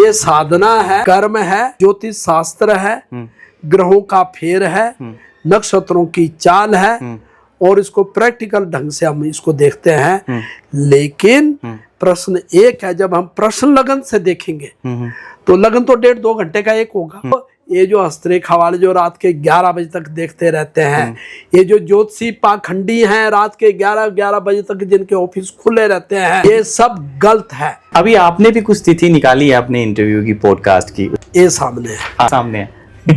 ये साधना है, कर्म है, ज्योतिष शास्त्र है, ग्रहों का फेर है, नक्षत्रों की चाल है, और इसको प्रैक्टिकल ढंग से हम इसको देखते हैं। लेकिन प्रश्न एक है, जब हम प्रश्न लगन से देखेंगे तो लगन तो 1.5-2 घंटे का एक होगा। ये जो हस्तरेखा वाले जो रात के 11 बजे तक देखते रहते हैं, ये जो ज्योतिषी पाखंडी हैं रात के 11 बजे तक जिनके ऑफिस खुले रहते हैं, ये सब गलत है। अभी आपने भी कुछ तिथि निकाली है अपने इंटरव्यू की, पॉडकास्ट की। ये सामने है, सामने है।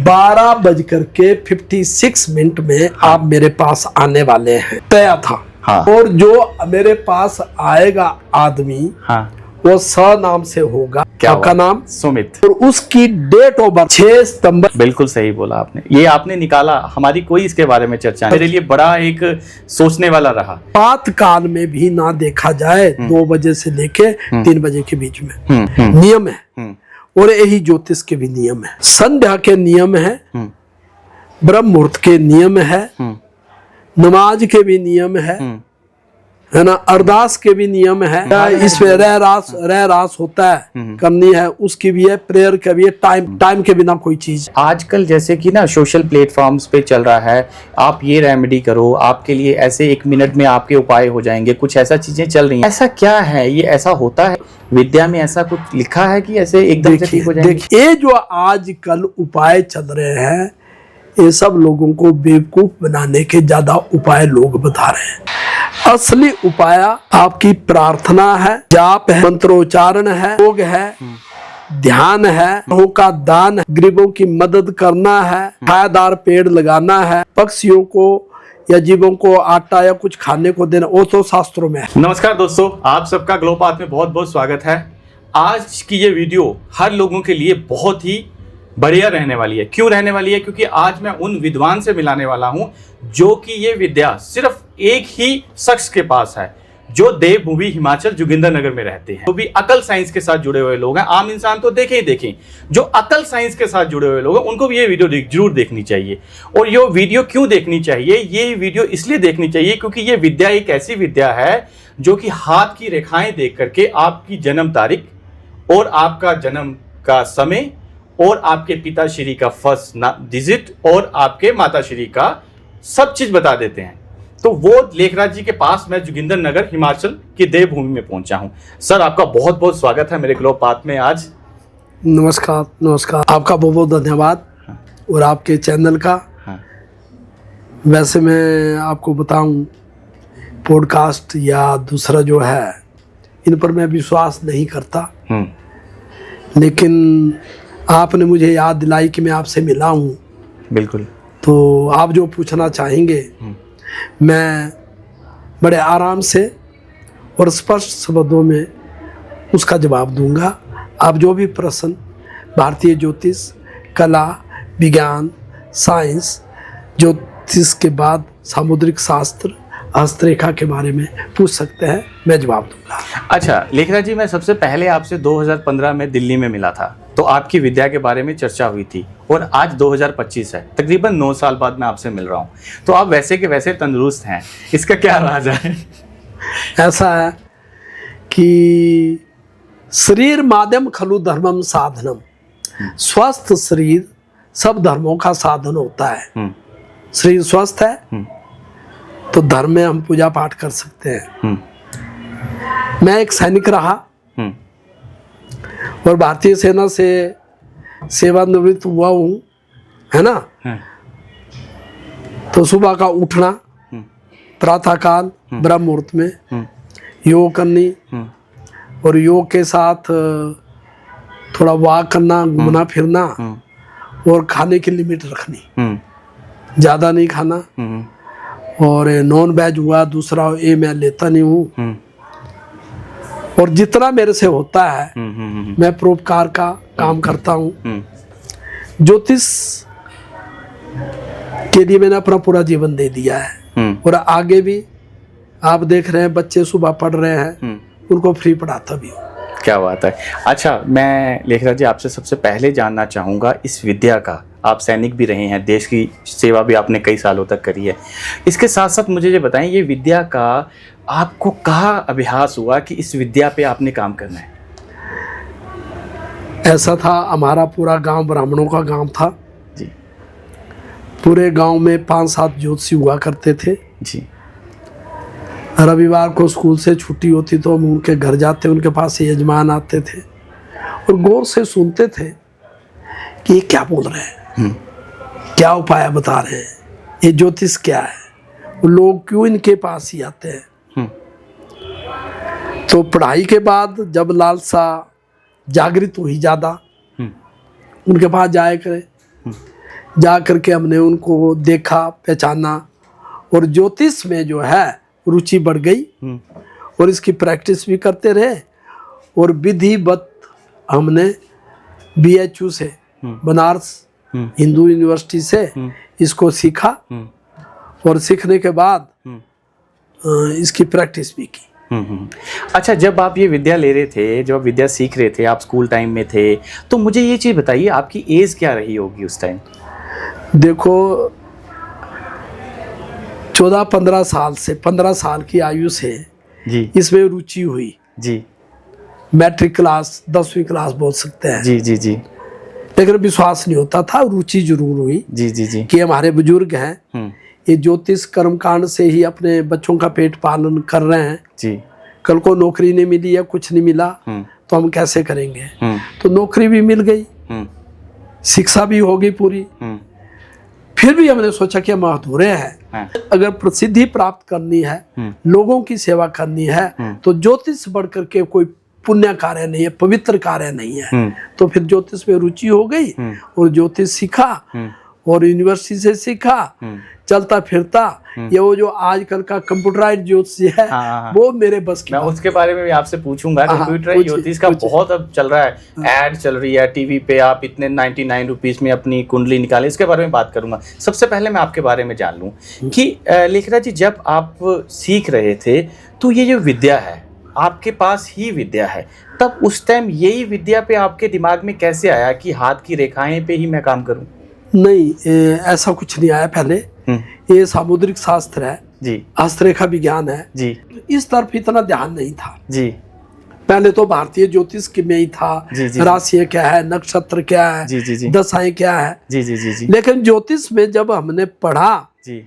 12:56 में आप मेरे पास आने वाले हैं, तय था। हाँ। और जो मेरे पास आएगा आदमी, हाँ, वो स नाम से होगा। क्या आपका नाम? सुमित। और उसकी डेट ऑफ बर्थ 6 सितंबर। बिल्कुल सही बोला आपने, ये आपने निकाला, हमारी कोई इसके बारे में चर्चा नहीं। मेरे लिए बड़ा एक सोचने वाला रहा। प्रात काल में भी ना देखा जाए 2 बजे से लेके 3 बजे के बीच में नियम है। और यही ज्योतिष के भी नियम है, संध्या के नियम है, ब्रह्म मुहूर्त के नियम है, नमाज के भी नियम है ना, अरदास के भी नियम है। इसमें रह रास होता है, करनी है, उसकी भी है, प्रेयर का भी है, टाइम के बिना कोई चीज। आजकल जैसे कि ना सोशल प्लेटफॉर्म्स पे चल रहा है, आप ये रेमेडी करो, आपके लिए ऐसे 1 मिनट में आपके उपाय हो जाएंगे, कुछ ऐसा चीजें चल रही हैं। ऐसा क्या है, ये ऐसा होता है विद्या में? ऐसा कुछ लिखा है कि ऐसे एकदम से ठीक हो जाएंगे? देखिए, ये जो आजकल उपाय चल रहे हैं, ये सब लोगों को बेवकूफ बनाने के ज्यादा उपाय लोग बता रहे हैं। असली उपाय आपकी प्रार्थना है, जाप है, मंत्रोच्चारण है, योग है, ध्यान है, ग्रहों का दान है, गरीबों की मदद करना है, छायादार पेड़ लगाना है, पक्षियों को या जीवों को आटा या कुछ खाने को देना, वो तो शास्त्रों में है। नमस्कार दोस्तों, आप सबका ग्लो पाथ में बहुत बहुत स्वागत है। आज की ये वीडियो हर लोगों के लिए बहुत ही बढ़िया रहने वाली है। क्यों रहने वाली है? क्योंकि आज मैं उन विद्वान से मिलाने वाला हूं जो कि ये विद्या सिर्फ एक ही शख्स के पास है, जो देवभूमि हिमाचल जोगिंद्रनगर में रहते हैं। वो भी अकल साइंस के साथ जुड़े हुए लोग हैं। आम इंसान तो देखें ही देखें, जो अकल साइंस के साथ जुड़े हुए लोग हैं उनको भी ये वीडियो जरूर देखनी चाहिए। और ये वीडियो क्यों देखनी चाहिए? ये वीडियो इसलिए देखनी चाहिए क्योंकि ये विद्या एक ऐसी विद्या है जो कि हाथ की रेखाएं देख करके आपकी जन्म तारीख और आपका जन्म का समय और आपके पिताश्री का फर्स्ट डिजिट और आपके माताश्री का सब चीज बता देते हैं। तो वो लेखराज जी के पास मैं जोगिंद्रनगर हिमाचल की देवभूमि में पहुंचा हूं। सर, आपका बहुत बहुत स्वागत है मेरे ग्लो पाथ में आज। नमस्कार। आपका बहुत बहुत धन्यवाद। हाँ। और आपके चैनल का। हाँ। वैसे मैं आपको बताऊं, पॉडकास्ट या दूसरा जो है, इन पर मैं विश्वास नहीं करता, लेकिन आपने मुझे याद दिलाई कि मैं आपसे मिला हूं। बिल्कुल। तो आप जो पूछना चाहेंगे मैं बड़े आराम से और स्पष्ट शब्दों में उसका जवाब दूंगा। आप जो भी प्रश्न भारतीय ज्योतिष, कला, विज्ञान, साइंस, ज्योतिष के बाद सामुद्रिक शास्त्र, हस्तरेखा के बारे में पूछ सकते हैं, मैं जवाब दूंगा। अच्छा लेखराज जी, मैं सबसे पहले आपसे 2015 में दिल्ली में मिला था, तो आपकी विद्या के बारे में चर्चा हुई थी। और आज 2025 है, तकरीबन 9 साल बाद मैं आपसे मिल रहा हूँ। तो आप वैसे के वैसे तंदुरुस्त हैं, इसका क्या राज है? ऐसा है कि शरीर माध्यम खलु धर्मम साधनम, स्वस्थ शरीर सब धर्मों का साधन होता है। शरीर स्वस्थ है तो धर्म में हम पूजा पाठ कर सकते हैं। मैं एक सैनिक रहा और भारतीय सेना से सेवानिवृत्त हुआ हूँ, है ना। तो सुबह का उठना, प्रातःकाल ब्रह्म मुहूर्त में योग करनी, और योग के साथ थोड़ा वॉक करना, घूमना फिरना, और खाने की लिमिट रखनी, ज़्यादा नहीं खाना। और नॉन वेज हुआ दूसरा, ये मैं लेता नहीं हूँ। और जितना मेरे से होता है मैं परोपकार का काम करता हूँ। ज्योतिष के लिए मैंने अपना पूरा जीवन दे दिया है, और आगे भी आप देख रहे हैं बच्चे सुबह पढ़ रहे हैं, उनको फ्री पढ़ाता भी हूँ। क्या बात है। अच्छा, मैं लेखराज जी आपसे सबसे पहले जानना चाहूँगा इस विद्या का, आप सैनिक भी रहे हैं, देश की सेवा भी आपने कई सालों तक करी है, इसके साथ साथ मुझे ये बताएं, ये विद्या का आपको कहाँ अभ्यास हुआ कि इस विद्या पे आपने काम करना है? ऐसा था, हमारा पूरा गांव ब्राह्मणों का गांव था जी पूरे गांव में 5-7 ज्योतिषी हुआ करते थे जी रविवार को स्कूल से छुट्टी होती तो हम उनके घर जाते, उनके पास यजमान आते थे और गौर से सुनते थे कि ये क्या बोल रहे हैं, क्या उपाय बता रहे हैं, ये ज्योतिष क्या है, वो लोग क्यों इनके पास ही आते हैं। तो पढ़ाई के बाद जब लालसा जागृत हुई ज़्यादा, उनके पास जाए करे, जा करके हमने उनको देखा, पहचाना और ज्योतिष में जो है रुचि बढ़ गई और इसकी प्रैक्टिस भी करते रहे और विधिवत हमने BHU से, बनारस हिंदू यूनिवर्सिटी से इसको सीखा और सीखने के बाद इसकी प्रैक्टिस भी की। अच्छा, जब आप ये विद्या ले रहे थे, जब आप विद्या सीख रहे थे, आप स्कूल टाइम में थे, तो मुझे ये चीज़ बताइए आपकी एज क्या रही होगी उस टाइम? देखो 14-15 साल से 15 साल की आयु से जी इसमें रुचि हुई जी मैट्रिक क्लास 10वीं क्लास बोल सकते हैं जी जी जी लेकिन विश्वास नहीं होता था, रुचि जरूर हुई जी जी जी कि हमारे बुजुर्ग हैं ये ज्योतिष कर्मकांड से ही अपने बच्चों का पेट पालन कर रहे हैं जी। कल को नौकरी नहीं मिली या कुछ नहीं मिला तो हम कैसे करेंगे। तो नौकरी भी मिल गई, शिक्षा भी हो गई पूरी। फिर भी हमने सोचा कि हम अधूरे हैं, अगर प्रसिद्धि प्राप्त करनी है, लोगों की सेवा करनी है तो ज्योतिष बढ़ करके कोई पुण्य कार्य नहीं है, पवित्र कार्य नहीं है। तो फिर ज्योतिष में रुचि हो गई और ज्योतिष सीखा और यूनिवर्सिटी से सीखा, चलता फिरता ये वो जो आजकल का कंप्यूटराइज्ड ज्योतिष है वो मेरे बस की। मैं उसके बारे में भी आपसे पूछूंगा। कंप्यूटराइज्ड ज्योतिष का बहुत अब चल रहा है, ऐड चल रही है टीवी पे, आप इतने 99 रुपीज में अपनी कुंडली निकालें, इसके बारे में बात करूंगा। सबसे पहले मैं आपके बारे में जान लूं कि लेखराज जी, जब आप सीख रहे थे तो ये जो विद्या है आपके पास ही विद्या है, तब उस टाइम यही विद्या पे आपके दिमाग में कैसे आया कि हाथ की रेखाएं पे ही मैं काम करूं? नहीं, ऐसा कुछ नहीं आया पहले। ये सामुद्रिक शास्त्र है जी, हस्तरेखा विज्ञान है जी, इस तरफ इतना ध्यान नहीं था जी। पहले तो भारतीय ज्योतिष में ही था, राशि क्या है, नक्षत्र क्या है, जी, जी, जी, दशाएं क्या है, जी, जी, जी, जी। लेकिन ज्योतिष में जब हमने पढ़ा जी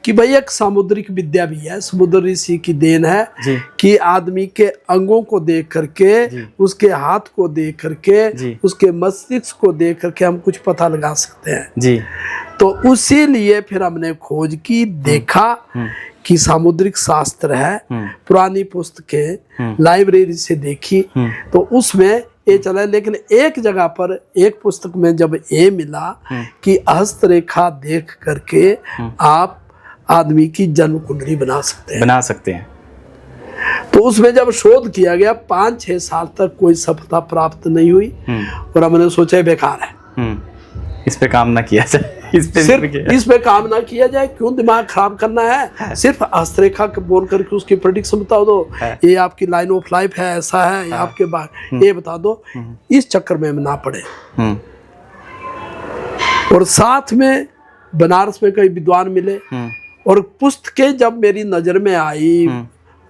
कि भाई एक सामुद्रिक विद्या भी है, समुद्र ऋषि की देन है जी, कि आदमी के अंगों को देख करके, उसके हाथ को देख करके, उसके मस्तिष्क को देख करके हम कुछ पता लगा सकते हैं जी। तो उसी लिए फिर हमने खोज की, देखा कि सामुद्रिक शास्त्र है, पुरानी पुस्तकें लाइब्रेरी से देखी तो उसमें ये चला। लेकिन एक जगह पर एक पुस्तक में जब ये मिला कि हस्तरेखा देख करके आप आदमी की जन्म कुंडली बना सकते हैं, तो उसमें जब शोध किया गया 5-6 साल तक कोई सफलता प्राप्त नहीं हुई और हमने सोचा बेकार है, इस पे काम ना किया जाए, इस पे काम ना किया जाए, क्यों दिमाग खराब करना है। सिर्फ हस्तरेखा बोल करके उसकी प्रेडिक्शन बता दो, ये आपकी लाइन ऑफ लाइफ है, ऐसा है, या आपके बाद ये बता दो, इस चक्कर में ना पड़े। और साथ में बनारस में कई विद्वान मिले और पुस्तकें जब मेरी नजर में आई,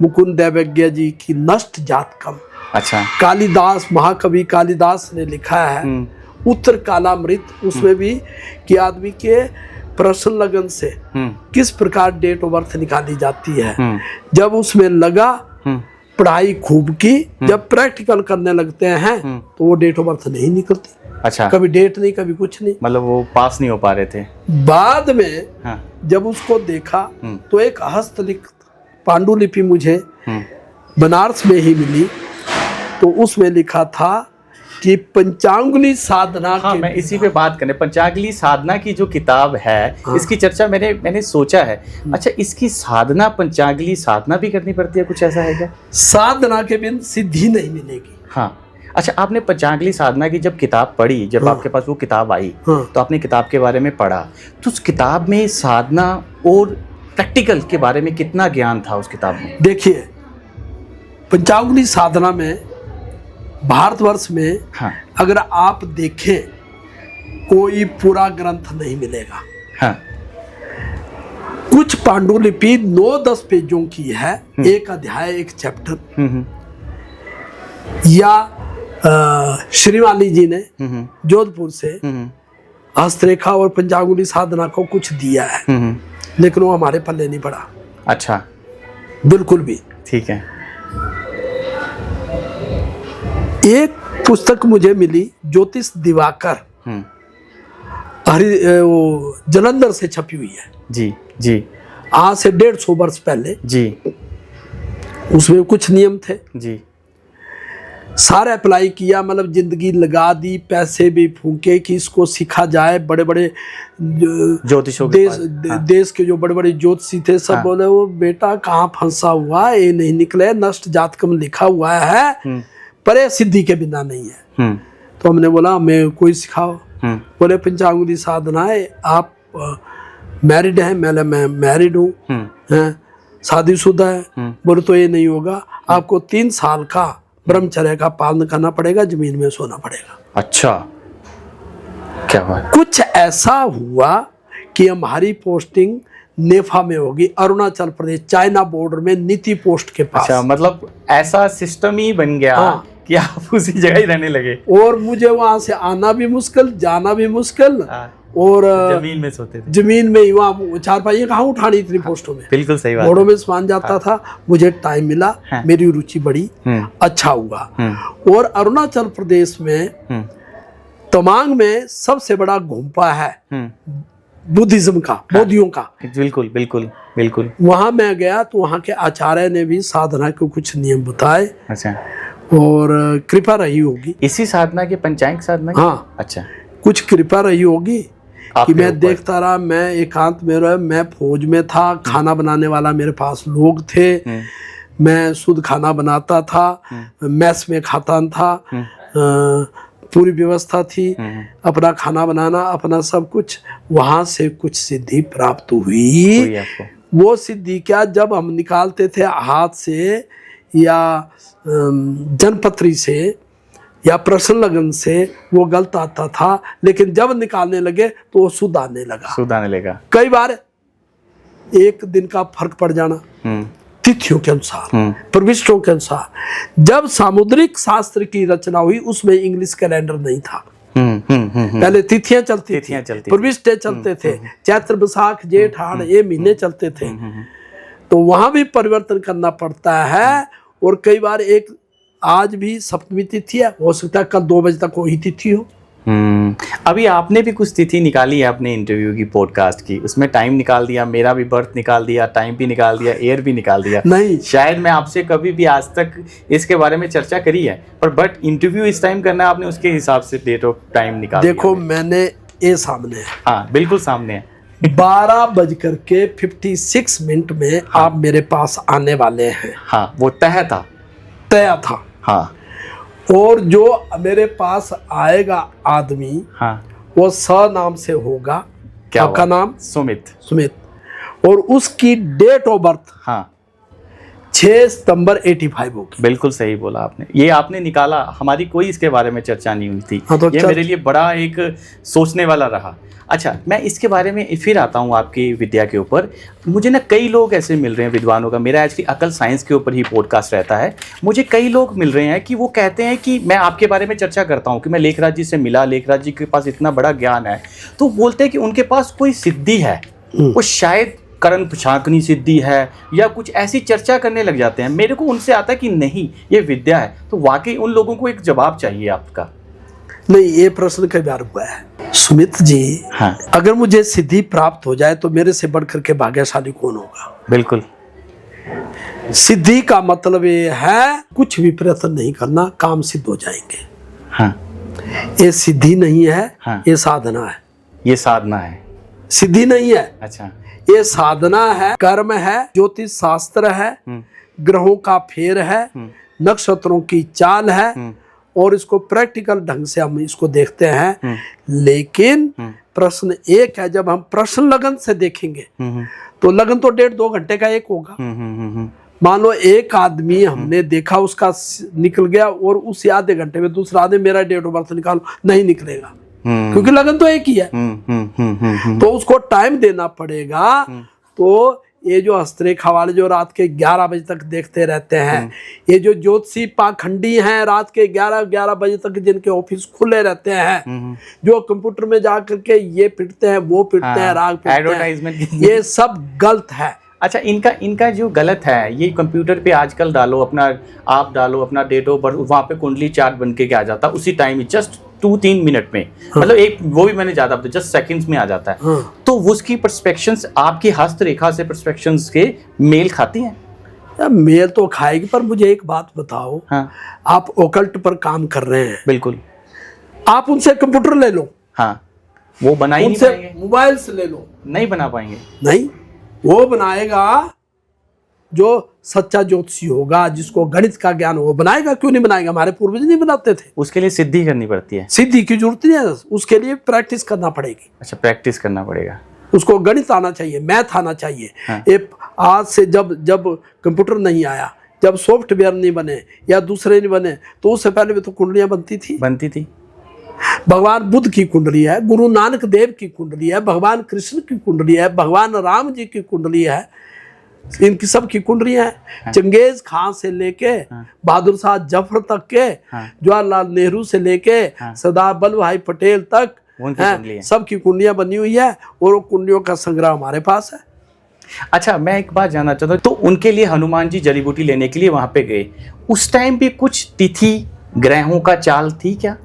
मुकुंद देवज्ञ जी की नष्ट जातकम, अच्छा, कालिदास, महाकवि कालिदास ने लिखा है उत्तर कालामृत, उसमें भी कि आदमी के प्रश्न लगन से किस प्रकार डेट ऑफ बर्थ निकाली जाती है। जब उसमें लगा, पढ़ाई खूब की, जब प्रैक्टिकल करने लगते हैं तो वो डेट ऑफ बर्थ नहीं निकलती। अच्छा, कभी डेट नहीं, कभी कुछ नहीं, मतलब वो पास नहीं हो पा रहे थे। बाद में जब उसको देखा तो एक हस्तलिखित पांडुलिपि मुझे बनारस में ही मिली, तो उसमें लिखा था कि पंचांगुली साधना। हाँ, मैं इसी पे बात करने, पंचांगुली साधना की जो किताब है, इसकी चर्चा मैंने सोचा है। अच्छा, इसकी साधना, पंचांगुली साधना भी करनी पड़ती है, कुछ ऐसा है क्या? साधना के बिन सिद्धि नहीं मिलेगी। हाँ, अच्छा, आपने पंचांगुली साधना की जब किताब पढ़ी, जब आपके पास वो किताब आई तो आपने किताब के बारे में पढ़ा, तो उस किताब में साधना और प्रैक्टिकल के बारे में कितना ज्ञान था उस किताब में? देखिए, पंचांगुली साधना में भारतवर्ष में अगर आप देखें कोई पूरा ग्रंथ नहीं मिलेगा। कुछ पांडुलिपि 9-10 पेजों की है, एक अध्याय, एक चैप्टर, या श्रीमाली जी ने जोधपुर से हस्तरेखा और पंचांगुली साधना को कुछ दिया है, लेकिन वो हमारे पल्ले नहीं पड़ा। अच्छा, बिल्कुल भी। ठीक है। एक पुस्तक मुझे मिली, ज्योतिष दिवाकर, वो जलंधर से छपी हुई है जी जी, आज से 150 वर्ष पहले जी। उसमें कुछ नियम थे जी, सारे अप्लाई किया, मतलब जिंदगी लगा दी, पैसे भी फूके कि इसको सीखा जाए। बड़े बड़े ज्योतिषों देश के जो बड़े बड़े ज्योतिषी थे सब बोले वो बेटा कहाँ फंसा हुआ, ये नहीं निकले, नष्ट जातक में लिखा हुआ है, पर ये सिद्धि के बिना नहीं है। तो हमने बोला मैं कोई सिखाओ। बोले पंचांगुली साधना है, आप मैरिड हैं? मैं मैरिड हूँ, शादीशुदा है। बोले तो ये नहीं होगा, आपको 3 साल का ब्रह्मचर्य का पालन करना पड़ेगा, जमीन में सोना पड़ेगा। अच्छा, क्या बात। कुछ ऐसा हुआ कि हमारी पोस्टिंग नेफा में होगी, अरुणाचल प्रदेश चाइना बॉर्डर में नीति पोस्ट के पास। अच्छा, मतलब ऐसा सिस्टम ही बन गया। हाँ। कि आप उसी जगह ही रहने लगे। और मुझे वहां से आना भी मुश्किल, जाना भी मुश्किल। हाँ। और जमीन में सोते थे। जमीन में ही, वहाँ 4 पाइयाँ कहाँ उठानी इतनी पोस्टों में। बिल्कुल सही बात। घोड़ों में सामान जाता था। मुझे टाइम मिला, मेरी रुचि बढ़ी, अच्छा हुआ। और अरुणाचल प्रदेश में तवांग में सबसे बड़ा घुम्पा है बुद्धिज्म का, बौद्धियों का। बिल्कुल बिल्कुल बिल्कुल। वहां मैं गया तो वहां के आचार्य ने भी साधना के कुछ नियम बताए। अच्छा। और कृपा रही होगी इसी साधना के, पंचांग साधना की? हाँ। अच्छा, कुछ कृपा रही होगी कि मैं देखता रहा। मैं एकांत में रहा, मैं फौज में था, खाना बनाने वाला मेरे पास लोग थे, मैं शुद्ध खाना बनाता था, मैस में खाता था, पूरी व्यवस्था थी, अपना खाना बनाना, अपना सब कुछ। वहां से कुछ सिद्धि प्राप्त हुई। वो सिद्धि क्या, जब हम निकालते थे हाथ से या जनपत्री से या प्रश्न लगन से, वो गलत आता था, लेकिन जब निकालने लगे तो वो शुद्ध आने लगा। कई बार एक दिन का फर्क पड़ जाना तिथियों के अनुसार, प्रविष्टों के अनुसार। जब सामुद्रिक शास्त्र की रचना हुई उसमें इंग्लिश कैलेंडर नहीं था। पहले तिथियां चलती थी, प्रविष्टे चलते थे, चैत्र बैसाख जेठ हाड़ ये महीने चलते थे। तो वहां भी परिवर्तन करना पड़ता है। और कई बार एक आज भी सप्तमी तिथि है, हो सकता है कल 2 बजे तक वही तिथि हो। अभी आपने भी कुछ तिथि निकाली है अपने इंटरव्यू की, पॉडकास्ट की, उसमें टाइम निकाल दिया, मेरा भी बर्थ निकाल दिया, टाइम भी निकाल दिया, एयर भी निकाल दिया। नहीं, शायद मैं आपसे कभी भी आज तक इसके बारे में चर्चा करी है, पर बट इंटरव्यू इस टाइम करना है, आपने उसके हिसाब से डेट ऑफ टाइम निकाल दिया। देखो मैंने ये सामने है। हाँ बिल्कुल सामने है। 12:56 में हाँ। आप मेरे पास आने वाले हैं। हाँ, वो तय था। हाँ। और जो मेरे पास आएगा आदमी, हाँ, वो स नाम से होगा। क्या आपका नाम? सुमित। और उसकी डेट ऑफ बर्थ, हाँ, 6 सितंबर 85 होगी। बिल्कुल सही बोला आपने। ये आपने निकाला, हमारी कोई इसके बारे में चर्चा नहीं हुई थी। हाँ, तो ये मेरे लिए बड़ा एक सोचने वाला रहा। अच्छा, मैं इसके बारे में फिर आता हूँ आपकी विद्या के ऊपर। मुझे ना कई लोग ऐसे मिल रहे हैं विद्वानों का, मेरा एक्चुअली अकल साइंस के ऊपर ही पॉडकास्ट रहता है। मुझे कई लोग मिल रहे हैं कि वो कहते हैं कि मैं आपके बारे में चर्चा करता हूँ कि मैं लेखराज जी से मिला, लेखराज जी के पास इतना बड़ा ज्ञान है, तो बोलते हैं कि उनके पास कोई सिद्धि है, वो शायद करण पुछाकनी सिद्धि है या कुछ ऐसी चर्चा करने लग जाते हैं। मेरे को उनसे आता है कि नहीं, ये विद्या है। तो वाकई उन लोगों को एक जवाब चाहिए आपका। नहीं, ये प्रश्न कई बार हुआ है सुमित जी। हाँ। अगर मुझे सिद्धि प्राप्त हो जाए तो मेरे से बढ़कर के भाग्यशाली कौन होगा? बिल्कुल। सिद्धि का मतलब ये है कुछ भी प्रयत्न नहीं करना, काम सिद्ध हो जाएंगे। हाँ। ये सिद्धि नहीं है। हाँ। ये साधना है। ये साधना है, सिद्धि नहीं है। अच्छा, ये साधना है, कर्म है, ज्योतिष शास्त्र है, ग्रहों का फेर है, नक्षत्रों की चाल है, और इसको प्रैक्टिकल ढंग से हम इसको देखते हैं। लेकिन प्रश्न एक है, जब हम प्रश्न लगन से देखेंगे तो लगन तो 1.5-2 घंटे का एक होगा। मान लो एक आदमी हमने देखा, उसका निकल गया, और उसी आधे घंटे में दूसरा आदमी मेरा डेट ऑफ बर्थ निकालो, नहीं निकलेगा, क्योंकि लगन तो एक ही है। तो उसको टाइम देना पड़ेगा। तो ये जो हस्तरेखा वाले जो रात के 11 बजे तक देखते रहते हैं, ये जो ज्योतिषी पाखंडी हैं रात के 11 बजे तक जिनके ऑफिस खुले रहते हैं, जो कंप्यूटर में जा करके ये पिटते हैं वो पिटते हैं, राग पिटते हैं, एडवर्टाइजमेंट ये सब गलत है। अच्छा, इनका जो गलत है, ये कंप्यूटर पे आजकल डालो अपना डेट ऑफ बर्थ, वहाँ पे कुंडली चार्ट बन के आ जाता है उसी टाइम, जस्ट 2-3 मिनट में। मतलब एक वो भी मैंने ज्यादा बताया, जस्ट सेकंड्स में आ जाता है। तो उसकी परस्पेक्शंस आपकी हस्तरेखा से परस्पेक्शंस के मेल खाती हैं? या मेल तो खाएगी, पर मुझे एक बात बताओ। हाँ। आप ओकल्ट पर काम कर रहे हैं, बिल्कुल। आप उनसे कंप्यूटर ले लो। हाँ, वो बना ही नहीं उनसे पाएंगे। मोबाइल से ले लो, नहीं बना पाएंगे। नहीं, वो बनाएगा जो सच्चा ज्योतिषी होगा, जिसको गणित का ज्ञान हो, वो बनाएगा। क्यों नहीं बनाएगा? हमारे पूर्वज नहीं बनाते थे। उसके लिए सिद्धि करनी पड़ती है। सिद्धि की जरूरत नहीं है, उसके लिए प्रैक्टिस करना पड़ेगी। अच्छा, प्रैक्टिस करना पड़ेगा। उसको गणित आना चाहिए, मैथ आना चाहिए। हाँ। आज से जब कंप्यूटर नहीं आया, जब सॉफ्टवेयर नहीं बने या दूसरे नहीं बने, तो उससे पहले भी तो कुंडलियां बनती थी। भगवान बुद्ध की कुंडली है, गुरु नानक देव की कुंडली है, भगवान कृष्ण की कुंडली है, भगवान राम जी की कुंडली है, इनकी सब की कुंडलियां हैं। हाँ। चंगेज खान से लेके बहादुर शाह जफर तक के, जवाहरलाल नेहरू से लेके सरदार वल्लभ भाई पटेल तक, सब की कुंडलियां बनी हुई है, और वो कुंडलियों का संग्रह हमारे पास है। अच्छा, मैं एक बात जानना चाहता हूँ, तो उनके लिए हनुमान जी जड़ी बूटी लेने के लिए वहां पे गए, उस टाइम भी कुछ तिथि ग्रहों का चाल थी क्या?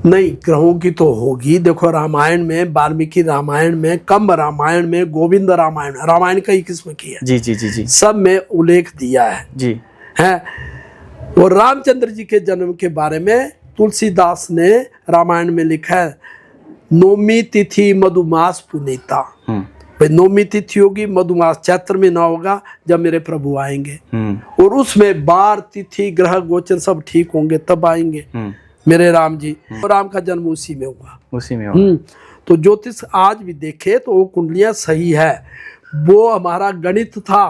नहीं, ग्रहों की तो होगी। देखो, रामायण में, वाल्मीकि रामायण में, कंब रामायण में, गोविंद रामायण कई किस्म की है। जी। सब में उल्लेख दिया है जी। है। और रामचंद्र जी के जन्म के बारे में तुलसीदास ने रामायण में लिखा है, नौमी तिथि मधुमास पुनीता। भाई, नौमी तिथि होगी, मधुमास चैत्र में ना होगा, जब मेरे प्रभु आएंगे, और उसमें बार तिथि ग्रह गोचर सब ठीक होंगे, तब आएंगे मेरे राम जी। और राम का जन्म उसी में हुआ। तो ज्योतिष आज भी देखे तो वो कुंडलियां सही है। वो हमारा गणित था,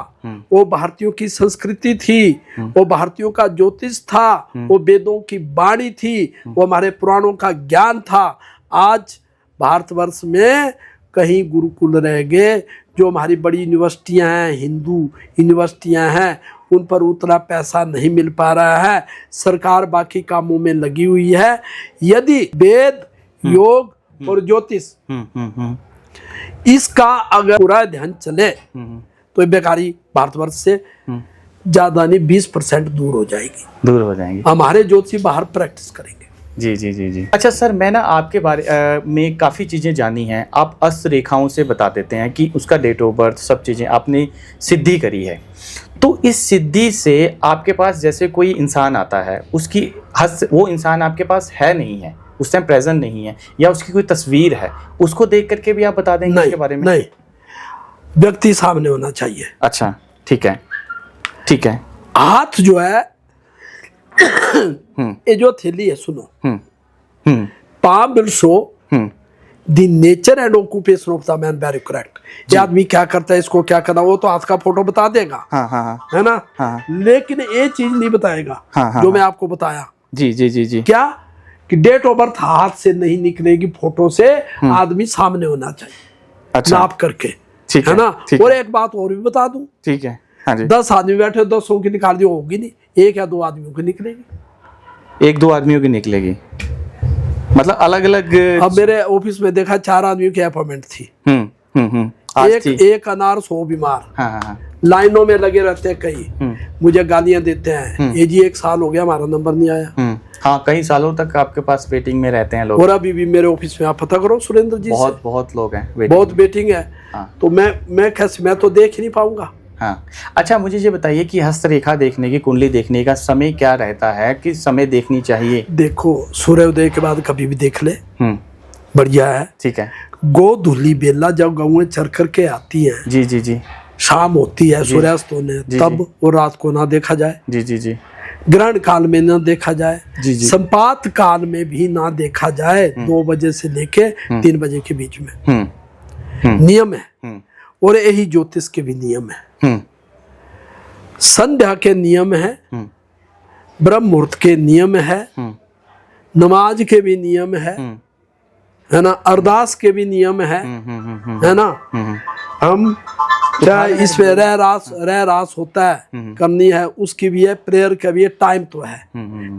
वो भारतीयों की संस्कृति थी, वो भारतीयों का ज्योतिष था, वो वेदों की वाणी थी, वो हमारे पुराणों का ज्ञान था। आज भारतवर्ष में कहीं गुरुकुल रह गए। जो हमारी बड़ी यूनिवर्सिटियां हैं, हिंदू यूनिवर्सिटियां हैं, उन पर उतना पैसा नहीं मिल पा रहा है। सरकार बाकी कामों में लगी हुई है। यदि वेद, योग और ज्योतिष इसका अगर पूरा ध्यान चले तो ये बेकारी भारतवर्ष से ज्यादा नहीं 20% दूर हो जाएगी। हमारे ज्योतिषी बाहर प्रैक्टिस करेंगे। जी। अच्छा सर, मैं ना आपके बारे में काफ़ी चीज़ें जानी हैं। आप हस्त रेखाओं से बता देते हैं कि उसका डेट ऑफ बर्थ, सब चीज़ें आपने सिद्धि करी है। तो इस सिद्धि से आपके पास जैसे कोई इंसान आता है, उसकी वो इंसान आपके पास है नहीं है, उस टाइम प्रेजेंट नहीं है, या उसकी कोई तस्वीर है, उसको देख करके भी आप बता देंगे इसके बारे में? नहीं, व्यक्ति सामने होना चाहिए। अच्छा, ठीक है। हाथ जो है, ये जो थैली है, सुनो, palm will show the nature and occupation of the man, very correct। ये आदमी क्या करता है, इसको क्या करना, वो तो हाथ का फोटो बता देगा। है ना? लेकिन ये चीज नहीं बताएगा जो मैं आपको बताया। जी। क्या कि डेट ऑफ बर्थ हाथ से नहीं निकलेगी, फोटो से आदमी सामने होना चाहिए। अच्छा, नाप करके, है ना? और एक बात और भी बता दूं, ठीक है। हाँ जी। 10 आदमी बैठे, 10 की निकाल दी, होगी नहीं, 1 या 2 आदमियों की निकलेगी। 1-2 आदमियों की निकलेगी, मतलब अलग अलग। अब मेरे ऑफिस में देखा 4 आदमियों की अपॉइंटमेंट थी। एक अनार 100 बीमार। हाँ। लाइनों में लगे रहते हैं कई, मुझे गालियां देते हैं, ये जी 1 साल हो गया हमारा नंबर नहीं आया। हाँ, कई सालों तक आपके पास वेटिंग में रहते हैं लोग। और अभी भी मेरे ऑफिस में आप पता करो सुरेंद्र जी, बहुत लोग हैं, बहुत वेटिंग है। तो मैं कैसे, मैं तो देख ही नहीं पाऊंगा। हाँ। अच्छा, मुझे ये बताइए कि हस्तरेखा देखने की, कुंडली देखने का समय क्या रहता है, किस समय देखनी चाहिए? देखो, सूर्योदय के बाद कभी भी देख ले, बढ़िया है। ठीक है। गो धुली बेला जब गौएं चर करके आती हैं, जी। शाम होती है, सूर्यास्त होने तब, और रात को ना देखा जाए। जी। ग्रहण काल में ना देखा जाए। जी। संपात काल में भी ना देखा जाए। 2 बजे से लेके 3 बजे के बीच में नियम है। और यही ज्योतिष के भी नियम है। संध्या के नियम है, ब्रह्म मुहूर्त के नियम है, नमाज के भी नियम है ना? अरदास के भी नियम है ना? हम क्या इसमें रह रास होता है, करनी है, उसकी भी है, प्रेयर का भी है, टाइम तो है।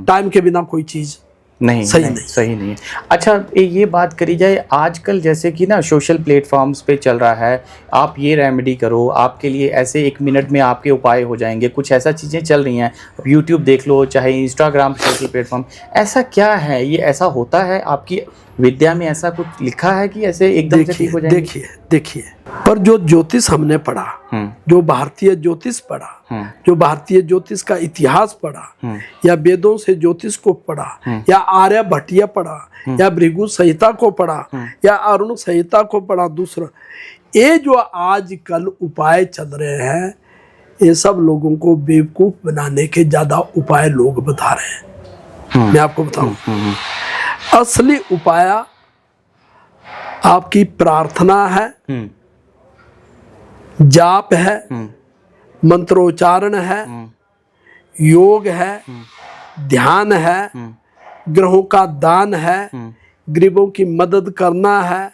टाइम के बिना कोई चीज सही नहीं है। अच्छा, ये बात करी जाए आजकल जैसे कि ना सोशल प्लेटफॉर्म्स पे चल रहा है, आप ये रेमेडी करो, आपके लिए ऐसे 1 मिनट में आपके उपाय हो जाएंगे, कुछ ऐसा चीज़ें चल रही हैं। यूट्यूब देख लो, चाहे इंस्टाग्राम सोशल प्लेटफॉर्म, ऐसा क्या है, ये ऐसा होता है? आपकी विद्या में ऐसा कुछ लिखा है कि ऐसे एकदम से ठीक हो जाएंगे? देखिए, पर जो ज्योतिष हमने पढ़ा, जो भारतीय ज्योतिष पढ़ा, जो भारतीय ज्योतिष का इतिहास पढ़ा, या वेदों से ज्योतिष को पढ़ा, या आर्यभट्टिया पढ़ा, या भृगु संहिता को पढ़ा, या अरुण संहिता को पढ़ा, दूसरा ये जो आजकल उपाय चल रहे हैं, ये सब लोगों को बेवकूफ बनाने के ज्यादा उपाय लोग बता रहे हैं। मैं आपको बताऊं, असली उपाय आपकी प्रार्थना है, जाप है, मंत्रोच्चारण है, योग है, ध्यान है, ग्रहों का दान है, गरीबों की मदद करना है,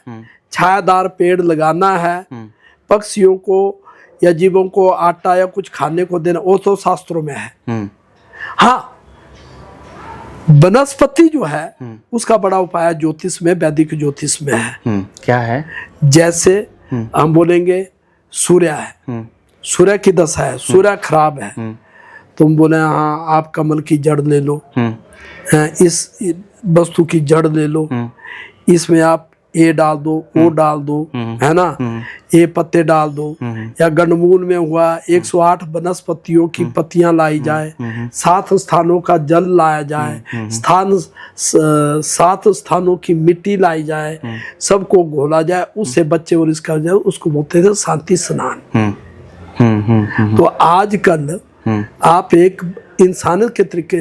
छायादार पेड़ लगाना है, पक्षियों को या जीवों को आटा या कुछ खाने को देना, वो तो शास्त्रों में है। हाँ, वनस्पति जो है उसका बड़ा उपाय ज्योतिष में, वैदिक ज्योतिष में है। क्या है? जैसे हम बोलेंगे सूर्य है, सूर्य की दशा है, सूर्य खराब है, तुम बोले हाँ आप कमल की जड़ ले लो, इस वस्तु की जड़ ले लो, इसमें आप ये डाल दो, वो डाल दो, है ना, ये पत्ते डाल दो, या गंडमूल में हुआ 108 वनस्पतियों की पत्तियां लाई जाए, 7 स्थानों का जल लाया जाए, 7 स्थानों की मिट्टी लाई जाए, सबको घोला जाए, उससे बच्चे और इसका जाए, उसको बोलते थे शांति स्नान। तो आजकल आप एक इंसानियत के तरीके,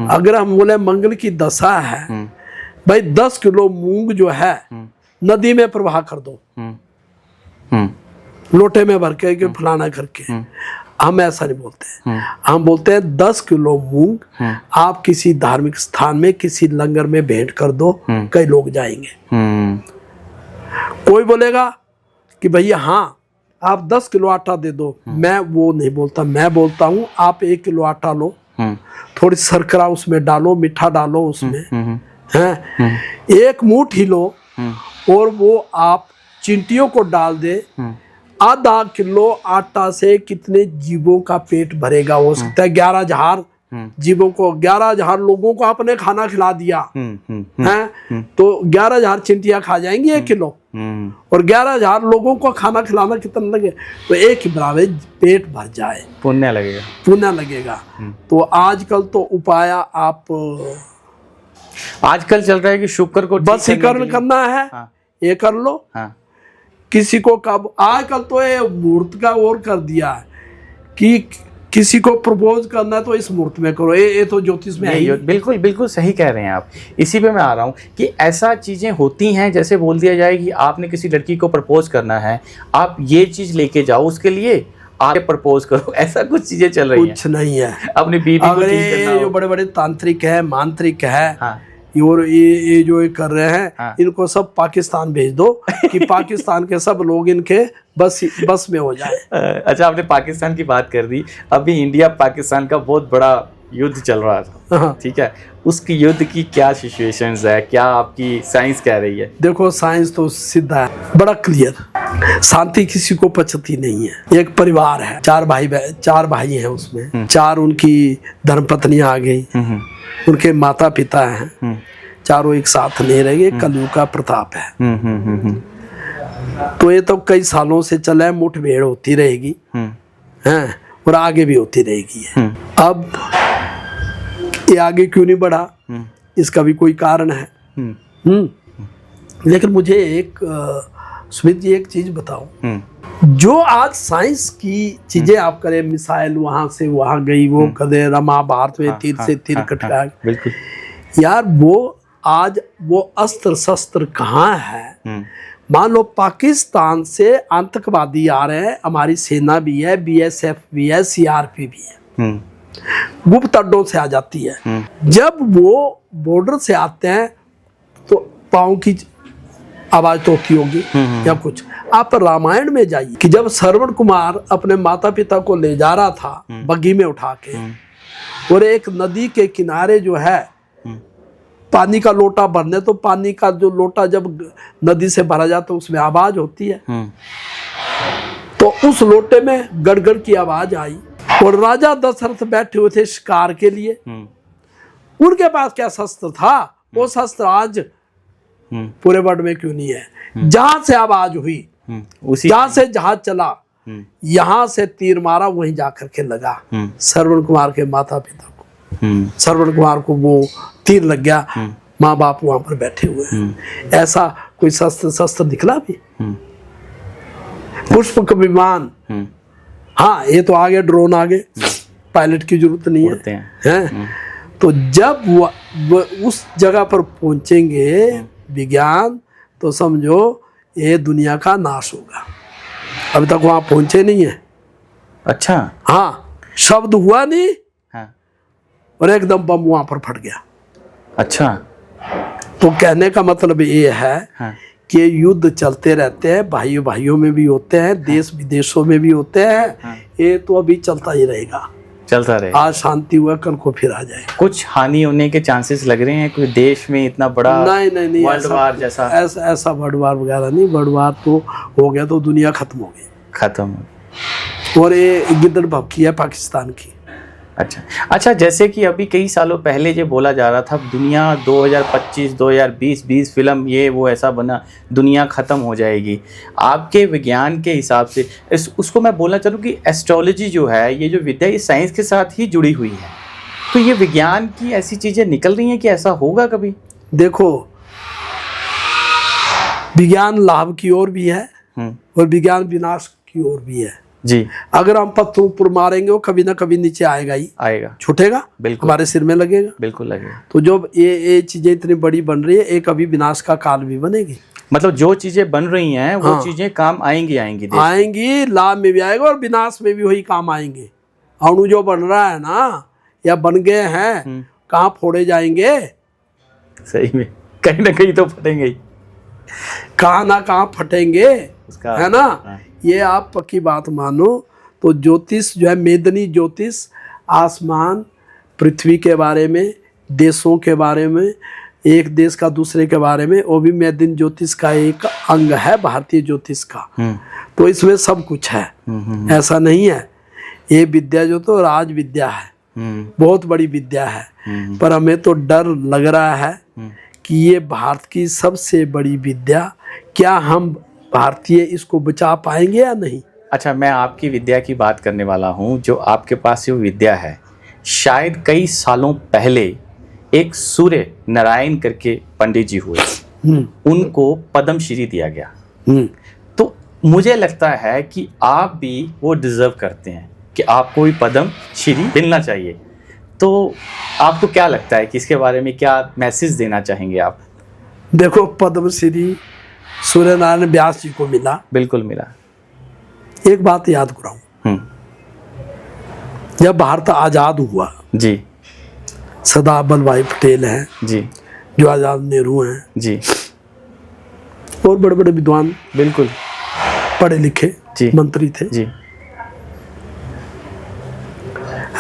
अगर हम बोले मंगल की दशा है, भाई 10 किलो मूंग जो है नदी में प्रवाह कर दो, लोटे में भर के फलाना करके। हम ऐसा नहीं बोलते, हम बोलते हैं 10 किलो मूंग आप किसी धार्मिक स्थान में, किसी लंगर में भेंट कर दो, कई लोग जाएंगे। कोई बोलेगा कि भैया हाँ आप 10 किलो आटा दे दो, मैं वो नहीं बोलता, मैं बोलता हूँ आप 1 किलो आटा लो, थोड़ी शर्करा उसमें डालो, मीठा डालो उसमें, हैं, 1 मुट्ठी लो, और वो आप चिंटियों को डाल दे। आधा किलो आटा से कितने जीवों का पेट भरेगा? हो सकता है 11,000 जीवों को, 11,000 लोगों को आपने खाना खिला दिया है, तो 11,000 चिंटियां खा जाएंगी 1 किलो, और 11,000 लोगों को खाना खिलाना कितना लगे? तो एक ही बराबर पेट भर जाए, पुण्य लगेगा। तो आजकल तो उपाय आप आजकल चल रहा है कि शुक्र को वशीकरण करना है, हाँ। ये कर लो, हाँ। किसी को कब आजकल तो ये मुहूर्त का और कर दिया है कि किसी को प्रपोज करना है तो इस मुहूर्त में करो, ये तो ज्योतिष में है। बिल्कुल सही कह रहे हैं आप। इसी पे मैं आ रहा हूँ कि ऐसा चीजें होती हैं, जैसे बोल दिया जाए कि आपने किसी लड़की को प्रपोज करना है, आप ये चीज लेके जाओ उसके लिए, आगे प्रपोज करो, ऐसा कुछ चीजें चल रही हैं। कुछ नहीं है। अपनी बीवी को जो बड़े तांत्रिक है, मांत्रिक है, हाँ। और ये जो कर रहे हैं, हाँ। इनको सब पाकिस्तान भेज दो कि पाकिस्तान के सब लोग इनके बस में हो जाए। अच्छा, आपने पाकिस्तान की बात कर दी। अभी इंडिया पाकिस्तान का बहुत बड़ा युद्ध चल रहा था, हाँ। ठीक है, उसकी युद्ध की क्या सिचुएशंस है, क्या आपकी साइंस कह रही है? देखो साइंस तो सीधा है, बड़ा क्लियर, शांति किसी को पचती नहीं है। एक परिवार है, 4 भाई हैं, उसमें 4 उनकी धर्मपत्नियां आ गई, उनके माता पिता हैं, चारों एक साथ नहीं रहेंगे, कलयुग का प्रताप है। तो ये तो कई सालों से चला है, मुठभेड़ होती रहेगी, हैं, और आगे भी होती रहेगी। अब ये आगे क्यों नहीं बढ़ा, इसका भी कोई कारण है। लेकिन मुझे एक सुमित जी एक चीज बताओ, जो आज साइंस की चीजें आप करें, मिसाइल वहां से वहां गई, वो कदे रमा भारत में तीर से तीर कटका, बिल्कुल यार, वो आज वो अस्त्र शस्त्र कहाँ है? मान लो पाकिस्तान से आतंकवादी आ रहे हैं, हमारी सेना भी है, BSF भी है, CRP भी है, गुप्त अड्डों से आ जाती है। जब वो बॉर्डर से आते हैं तो पाँव की आवाज तो होती होगी या कुछ, आप रामायण में जाइए कि जब श्रवण कुमार अपने माता पिता को ले जा रहा था बग्घी में उठा के, और एक नदी के किनारे जो है पानी का लोटा भरने, तो पानी का जो लोटा जब नदी से भरा जाता है उसमें आवाज होती है, तो उस लोटे में गड़गड़ की आवाज आई। और राजा दशरथ बैठे हुए थे शिकार के लिए, उनके पास क्या शस्त्र था, वो शस्त्र आज पूरे वर्ल्ड में क्यों नहीं है। जहां से आवाज हुई, जहां से जहाज चला, यहां से तीर मारा, वहीं जाकर के लगा श्रवण कुमार के माता पिता को। श्रवण कुमार को वो तीर लग गया, माँ बाप वहां पर बैठे हुए हैं। ऐसा कोई शस्त्र निकला भी? पुष्पक विमान, हाँ ये तो आगे ड्रोन आ गए, पायलट की जरूरत नहीं है। तो जब वो उस जगह पर पहुंचेंगे विज्ञान, तो समझो ये दुनिया का नाश होगा। अभी तक वहां पहुंचे नहीं है। अच्छा, हाँ, शब्द हुआ नहीं, हाँ, और एकदम बम वहां पर फट गया। अच्छा, तो कहने का मतलब ये है, हाँ, कि युद्ध चलते रहते हैं, भाइयों भाइयों में भी होते हैं, देश विदेशों में भी होते हैं। ये तो अभी चलता ही रहेगा, चलता रहे। आज शांति हुआ, कल को फिर आ जाए। कुछ हानि होने के चांसेस लग रहे हैं कोई देश में इतना बड़ा? नहीं, वर्ल्ड वार जैसा ऐसा वर्ल्ड वार वगैरह नहीं। वर्ल्ड वार तो हो गया तो दुनिया खत्म हो गई, खत्म। और ये गिद्दड़ भपकी है पाकिस्तान की। अच्छा, जैसे कि अभी कई सालों पहले ये बोला जा रहा था दुनिया 2025 2020 फिल्म ये वो ऐसा बना, दुनिया ख़त्म हो जाएगी। आपके विज्ञान के हिसाब से उसको मैं बोलना चाहूँ कि एस्ट्रोलॉजी जो है, ये जो विद्या, ये साइंस के साथ ही जुड़ी हुई है, तो ये विज्ञान की ऐसी चीज़ें निकल रही हैं कि ऐसा होगा कभी? देखो, विज्ञान लाभ की ओर भी है और विज्ञान विनाश की ओर भी है जी। अगर हम पत्थरों पर मारेंगे वो कभी ना कभी नीचे आएगा ही आएगा, छूटेगा, बिल्कुल हमारे सिर में लगेगा, बिल्कुल लगेगा। तो जब ये चीजें इतनी बड़ी बन रही है, एक अभी विनाश का काल भी बनेगी। मतलब जो चीजें बन रही हैं वो चीजें काम आएंगी आएंगी, लाभ में भी आएगा और विनाश में भी वही काम आएंगे। अणु जो बन रहा है ना, या बन गए हैं, कहाँ फोड़े जाएंगे? सही में कहीं ना कहीं तो फटेंगे ही, कहाँ ना कहाँ फटेंगे, है ना। ये आप पक्की बात मानो। तो ज्योतिष जो है, मेदनी ज्योतिष, आसमान पृथ्वी के बारे में, देशों के बारे में, एक देश का दूसरे के बारे में, वो भी मेदनी ज्योतिष का एक अंग है भारतीय ज्योतिष का। तो इसमें सब कुछ है, ऐसा नहीं है। ये विद्या जो तो राज विद्या है, बहुत बड़ी विद्या है, पर हमें तो डर लग रहा है कि ये भारत की सबसे बड़ी विद्या, क्या हम भारतीय इसको बचा पाएंगे या नहीं? अच्छा, मैं आपकी विद्या की बात करने वाला हूँ। जो आपके पास ये विद्या है, शायद कई सालों पहले एक सूर्य नारायण करके पंडित जी हुए, उनको पद्मश्री दिया गया। तो मुझे लगता है कि आप भी वो डिजर्व करते हैं कि आपको भी पद्मश्री मिलना चाहिए। तो आपको क्या लगता है कि इसके बारे में क्या मैसेज देना चाहेंगे आप? देखो, पद्मश्री सूर्य नारायण व्यास जी को मिला, बिल्कुल मिला। एक बात याद कराऊं, जब भारत आजाद हुआ जी, सरदार वल्लभ भाई पटेल हैं जी, जवाहरलाल नेहरू हैं जी, और बड़े बड़े विद्वान, बिल्कुल पढ़े लिखे जी, मंत्री थे जी,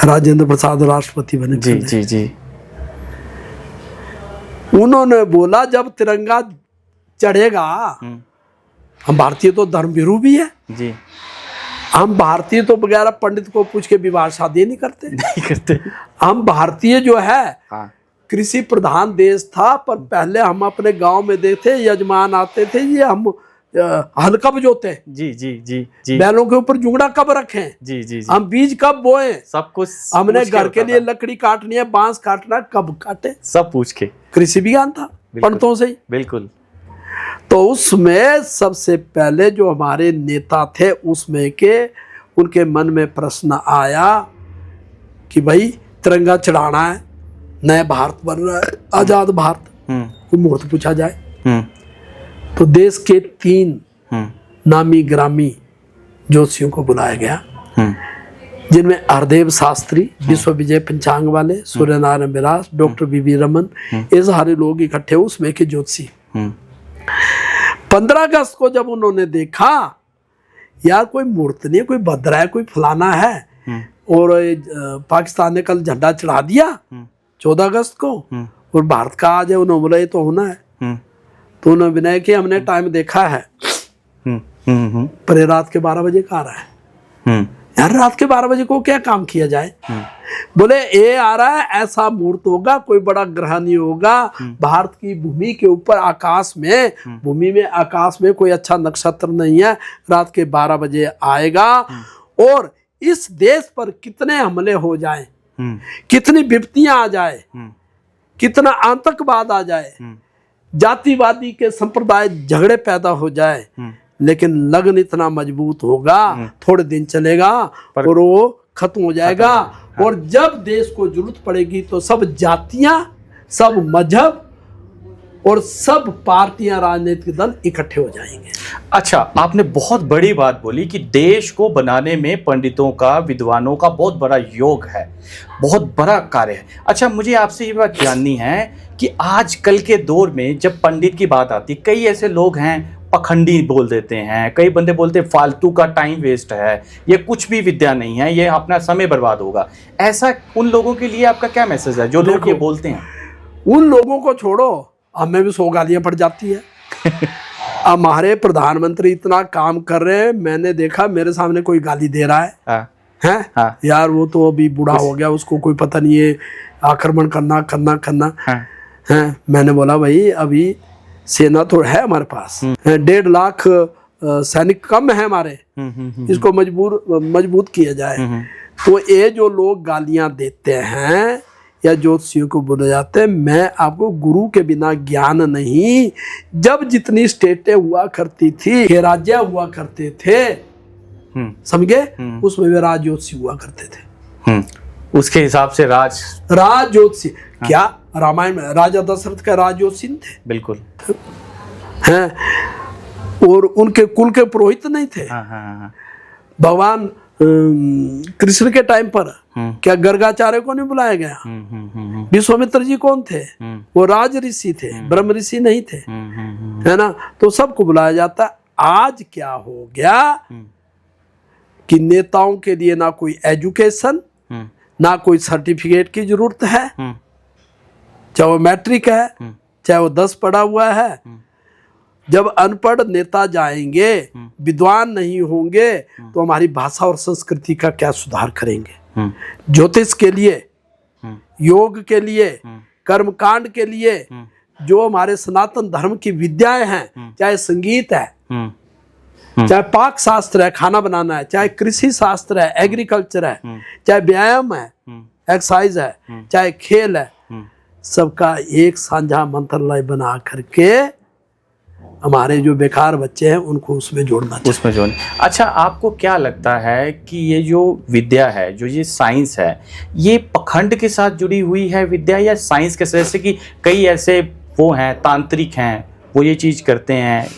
राजेंद्र प्रसाद राष्ट्रपति बने जी जी जी। उन्होंने बोला जब तिरंगा चढ़ेगा, हम भारतीय तो धर्मवीरू भी है जी, हम भारतीय तो बगैर पंडित को पूछ के विवाह शादी नहीं करते। हम भारतीय जो है, हाँ, कृषि प्रधान देश था, पर पहले हम अपने गांव में देखते, यजमान आते थे, ये हम हल कब जोते, जी जी जी जी, बैलों के ऊपर जुगड़ा कब रखें, जी जी जी, हम बीज कब बोए, सब कुछ हमने घर के लिए लकड़ी काटनी है, बांस काटना कब काटे, सब पूछ के। कृषि विज्ञान था पंडितों से ही। बिल्कुल। तो उसमें सबसे पहले जो हमारे नेता थे, उसमें के उनके मन में प्रश्न आया कि भाई तिरंगा चढ़ाना है, नया भारत बन रहा है, आजाद भारत, कोई मुहूर्त पूछा जाए। तो देश के 3 नामी ग्रामी ज्योतिषियों को बुलाया गया, जिनमें हरदेव शास्त्री, विश्व विजय पंचांग वाले, सूर्य नारायण व्यास, डॉक्टर वी.वी. रमन, ये सारे लोग इकट्ठे, उसमें के ज्योतिषी। 15 अगस्त को जब उन्होंने देखा यार कोई मूर्त नहीं, कोई भद्रा है, कोई फलाना है, और पाकिस्तान ने कल झंडा चढ़ा दिया 14 अगस्त को, और भारत का आज है, उन्होंने बोला ये तो होना है। तो उन्होंने विनय कि हमने टाइम देखा है, पर ये रात के 12 बजे का आ रहा है। यार रात के 12 बजे को क्या काम किया जाए? बोले ये आ रहा है, ऐसा मुहूर्त होगा, कोई बड़ा ग्रह नहीं होगा, भारत की भूमि के ऊपर आकाश में, भूमि में आकाश में कोई अच्छा नक्षत्र नहीं है, रात के 12 बजे आएगा, और इस देश पर कितने हमले हो जाएं, कितनी विपत्तियां आ जाए, कितना आतंकवाद आ जाए, जातिवादी के संप्रदाय झगड़े पैदा हो जाए, लेकिन लगन इतना मजबूत होगा, थोड़े दिन चलेगा और वो खत्म हो जाएगा। और जब देश को जरूरत पड़ेगी तो सब जातियां, सब मजहब और सब पार्टियां, राजनीतिक दल इकट्ठे हो जाएंगे। अच्छा, आपने बहुत बड़ी बात बोली कि देश को बनाने में पंडितों का, विद्वानों का बहुत बड़ा योग है, बहुत बड़ा कार्य है। अच्छा, मुझे आपसे ये बात जाननी है कि आजकल के दौर में जब पंडित की बात आती, कई ऐसे लोग हैं पखंडी बोल देते हैं, कई बंदे बोलते हैं फालतू का टाइम वेस्ट है, ये कुछ भी विद्या नहीं है, ये अपना समय बर्बाद होगा। ऐसा उन लोगों के लिए आपका क्या मैसेज है जो लोग ये बोलते हैं? उन लोगों को छोड़ो, हमें भी 100 गालियां पड़ जाती है। हमारे प्रधानमंत्री इतना काम कर रहे हैं, मैंने देखा मेरे सामने कोई गाली दे रहा है, हैं? यार वो तो अभी बूढ़ा हो गया, उसको कोई पता नहीं है आक्रमण करना है। मैंने बोला भाई अभी सेना तो है हमारे पास, 1.5 लाख सैनिक कम है हमारे, इसको मजबूत किया जाए। तो ये जो लोग गालियां देते हैं या ज्योतिषियों को बोले जाते हैं, मैं आपको गुरु के बिना ज्ञान नहीं, जब जितनी स्टेटें हुआ करती थी, के राज्य हुआ करते थे, समझे, उसमें वे राज ज्योतिषी हुआ करते थे, उसके हिसाब से राज ज्योतिषी। क्या रामायण में राजा दशरथ का राज ज्योतिषी थे? बिल्कुल हैं, और उनके कुल के पुरोहित नहीं थे। भगवान कृष्ण के टाइम पर क्या गर्गाचार्य को नहीं बुलाया गया? विश्वामित्र जी कौन थे? वो राज ऋषि थे, ब्रह्म ऋषि नहीं थे, है ना? तो सबको बुलाया जाता। आज क्या हो गया कि नेताओं के लिए ना कोई एजुकेशन, ना कोई सर्टिफिकेट की जरूरत है, चाहे वो मैट्रिक है, चाहे वो 10 पढ़ा हुआ है। जब अनपढ़ नेता जाएंगे, विद्वान नहीं होंगे, तो हमारी भाषा और संस्कृति का क्या सुधार करेंगे? ज्योतिष के लिए, योग के लिए, कर्मकांड के लिए, जो हमारे सनातन धर्म की विद्याएं हैं, चाहे संगीत है, चाहे पाक शास्त्र है, खाना बनाना है, चाहे कृषि शास्त्र है, एग्रीकल्चर है, चाहे व्यायाम है, एक्सरसाइज है, चाहे खेल है, सबका एक साझा मंत्रालय बना करके हमारे जो बेकार बच्चे हैं उनको उसमें जोड़ना चाहिए। अच्छा, आपको क्या लगता है कि ये जो विद्या है, जो ये साइंस है, ये पखंड के साथ जुड़ी हुई है विद्या, या साइंस के? जैसे कि कई ऐसे वो हैं तांत्रिक हैं, वो ये चीज करते हैं,